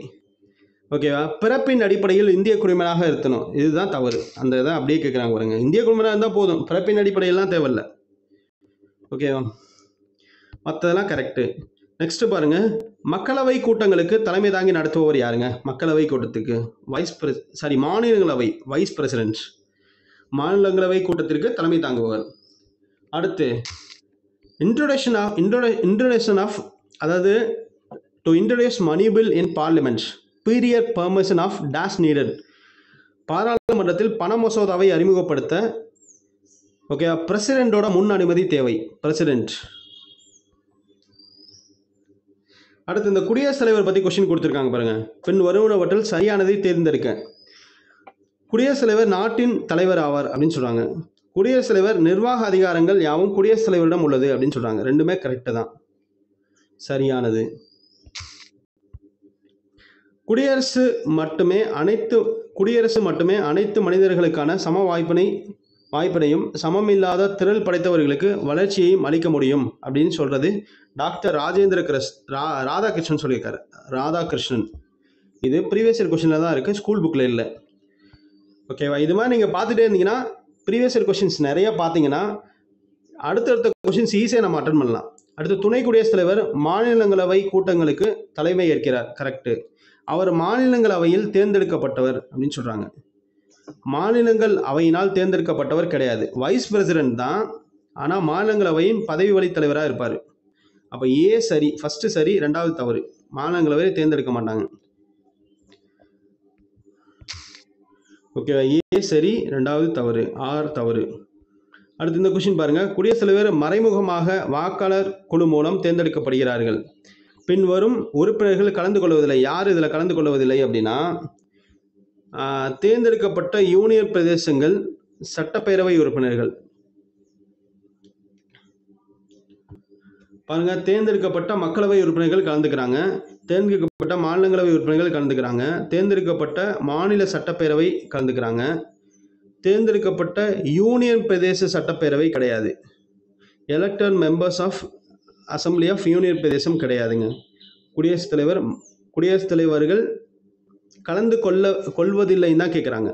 ஓகேவா? பிறப்பின் அடிப்படையில் இந்திய குடிமகனாக இருக்கணும். இதுதான் தவறு. அந்த இதை அப்படியே கேட்குறாங்க பாருங்க. இந்திய குடிமகனாக இருந்தால் போதும், பிறப்பின் அடிப்படையெல்லாம் தேவையில்லை. ஓகேவா? மற்றதெல்லாம் கரெக்டு. நெக்ஸ்ட் பாருங்க, மக்களவை கூட்டங்களுக்கு தலைமை தாங்கி நடத்துபவர் யாருங்க? மக்களவை கூட்டத்துக்கு மாநிலங்களவை வைஸ் பிரசிடென்ட். மாநிலங்களவை கூட்டத்திற்கு தலைமை தாங்குபவர். அடுத்து இன்ட்ரோடக்ஷன் ஆஃப் அதாவது to introduce money bill in parliament period permission of dash needed. பாராளுமன்றத்தில் பண மசோதாவை அறிமுகப்படுத்த ஓகே பிரசிடென்ட்டோட முன் அனுமதி தேவை. பிரசிடென்ட். அடுத்து இந்த குடியரசுத் தலைவர் பற்றி கொஸ்டின் கொடுத்துருக்காங்க பாருங்க. பின் வருவனவற்றில் சரியானதை தேர்ந்தெடுக்க. குடியரசுத் தலைவர் நாட்டின் தலைவர் ஆவார் அப்படின்னு சொல்றாங்க. குடியரசுத் தலைவர் நிர்வாக அதிகாரங்கள் யாவும் குடியரசுத் தலைவரிடம் உள்ளது அப்படின்னு சொல்றாங்க. ரெண்டுமே கரெக்டு தான், சரியானது. குடியரசு மட்டுமே அனைத்து மனிதர்களுக்கான சம வாய்ப்பினையும் சமமில்லாத திறல் படைத்தவர்களுக்கு வளர்ச்சியையும் அளிக்க முடியும் அப்படின்னு சொல்றது டாக்டர் ராதாகிருஷ்ணன் சொல்லியிருக்காரு. ராதாகிருஷ்ணன். இது ப்ரீவியஸ் இயர் கொஸ்டின்ல தான் இருக்கு, ஸ்கூல் புக்ல இல்லை. ஓகேவா? இது மாதிரி நீங்க பார்த்துட்டே இருந்தீங்கன்னா ப்ரீவியஸ் இயர் கொஸ்டின்ஸ் நிறைய பார்த்தீங்கன்னா அடுத்தடுத்த கொஸ்டின்ஸ் ஈஸியாக நம்ம அட்டன் பண்ணலாம். அடுத்து துணை குடியரசுத் தலைவர் மாநிலங்களவை கூட்டங்களுக்கு தலைமை ஏற்கிறார். கரெக்டு. அவர் மாநிலங்களவையில் தேர்ந்தெடுக்கப்பட்டவர் அப்படின்னு சொல்றாங்க. மாநிலங்கள் அவையினால் தேர்ந்தெடுக்கப்பட்டவர் கிடையாது, வைஸ் பிரசிடென்ட் தான். ஆனால் மாநிலங்களவையின் பதவி வழி தலைவராக இருப்பார். அப்போ ஏ சரி, ஃபர்ஸ்ட் சரி, ரெண்டாவது தவறு. மாநிலங்களவையை தேர்ந்தெடுக்க மாட்டாங்க. ஓகேவா? ஏ சரி, ரெண்டாவது தவறு, ஆர் தவறு. அடுத்து இந்த கொஸ்டின் பாருங்க. குடியரசுத் தலைவர் மறைமுகமாக வாக்காளர் குழு மூலம் தேர்ந்தெடுக்கப்படுகிறார்கள். பின்வரும் உறுப்பினர்கள் கலந்து கொள்வதில்லை. யார் இதில் கலந்து கொள்வதில்லை அப்படின்னா தேர்ந்தெடுக்கப்பட்ட யூனியன் பிரதேசங்கள் சட்டப்பேரவை உறுப்பினர்கள். பாருங்க, தேர்ந்தெடுக்கப்பட்ட மக்களவை உறுப்பினர்கள் கலந்துக்கிறாங்க, தேர்ந்தெடுக்கப்பட்ட மாநிலங்களவை உறுப்பினர்கள் கலந்துக்கிறாங்க, தேர்ந்தெடுக்கப்பட்ட மாநில சட்டப்பேரவை கலந்துக்கிறாங்க, தேர்ந்தெடுக்கப்பட்ட யூனியன் பிரதேச சட்டப்பேரவை கிடையாது. Elected members of assembly of union பிரதேசம் கிடையாதுங்க. குடியரசுத் தலைவர்கள் கலந்து கொள்வதில்லைன்னு தான் கேட்குறாங்க.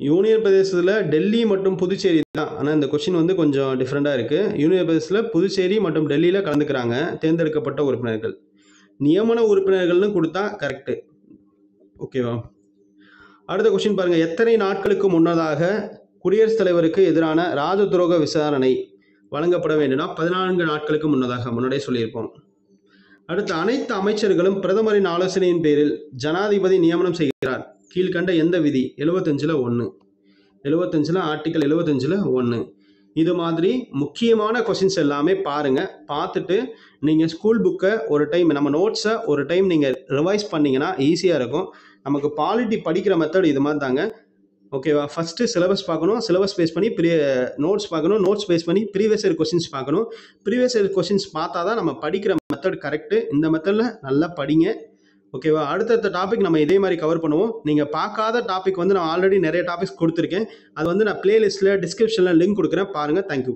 யூனியன் பிரதேசத்தில் டெல்லி மற்றும் புதுச்சேரி தான். ஆனால் இந்த கொஸ்டின் வந்து கொஞ்சம் டிஃப்ரெண்ட்டாக இருக்குது. யூனியன் பிரதேசத்தில் புதுச்சேரி மற்றும் டெல்லியில் கலந்துக்கிறாங்க தேர்ந்தெடுக்கப்பட்ட உறுப்பினர்கள். நியமன உறுப்பினர்கள்னு கொடுத்தா கரெக்டு. ஓகேவா? அடுத்த கொஸ்டின் பாருங்கள். எத்தனை நாட்களுக்கு முன்னதாக குடியரசுத் தலைவருக்கு எதிரான ராஜ துரோக விசாரணை வழங்கப்பட வேண்டும்னா 14 நாட்களுக்கு முன்னடியே சொல்லியிருப்போம். அடுத்து அனைத்து அமைச்சர்களும் பிரதமரின் ஆலோசனையின் பேரில் ஜனாதிபதி நியமனம் செய்கிறார். கீழ்கண்ட எந்த விதி? 75ல் 1. 75ல் ஆர்டிக்கல் 75ல் 1. இது மாதிரி முக்கியமான கொஸ்டின்ஸ் எல்லாமே பாருங்க. பார்த்துட்டு நீங்கள் ஸ்கூல் புக்கை ஒரு டைம், நம்ம நோட்ஸை ஒரு டைம் நீங்கள் ரிவைஸ் பண்ணிங்கன்னா ஈஸியாக இருக்கும். நமக்கு பாலிட்டி படிக்கிற மெத்தட் இது மாதிரி தாங்க. ஓகேவா? ஃபஸ்ட்டு சிலபஸ் பார்க்கணும், சிலபஸ் பேஸ் பண்ணி நோட்ஸ் பார்க்கணும், நோட்ஸ் பேஸ் பண்ணி ப்ரீவியஸ் இயர் கொஸ்டின்ஸ் பார்க்கணும். ப்ரீவியஸ் இயர் கொஸ்டின்ஸ் பார்த்தா தான் நம்ம படிக்கிற மெத்தட் கரெக்டு. இந்த மெத்தடில் நல்லா படிங்க. ஓகேவா? அடுத்தடுத்த டாபிக் நம்ம இதே மாதிரி கவர் பண்ணுவோம். நீங்கள் பார்க்காத டாபிக் வந்து நான் ஆல்ரெடி நிறைய டாபிக்ஸ் கொடுத்துருக்கேன். அது வந்து நான் பிளேலிஸ்ட்டில் டிஸ்கிரிப்ஷனில் லிங்க் கொடுக்குறேன், பாருங்கள். தேங்க்யூ.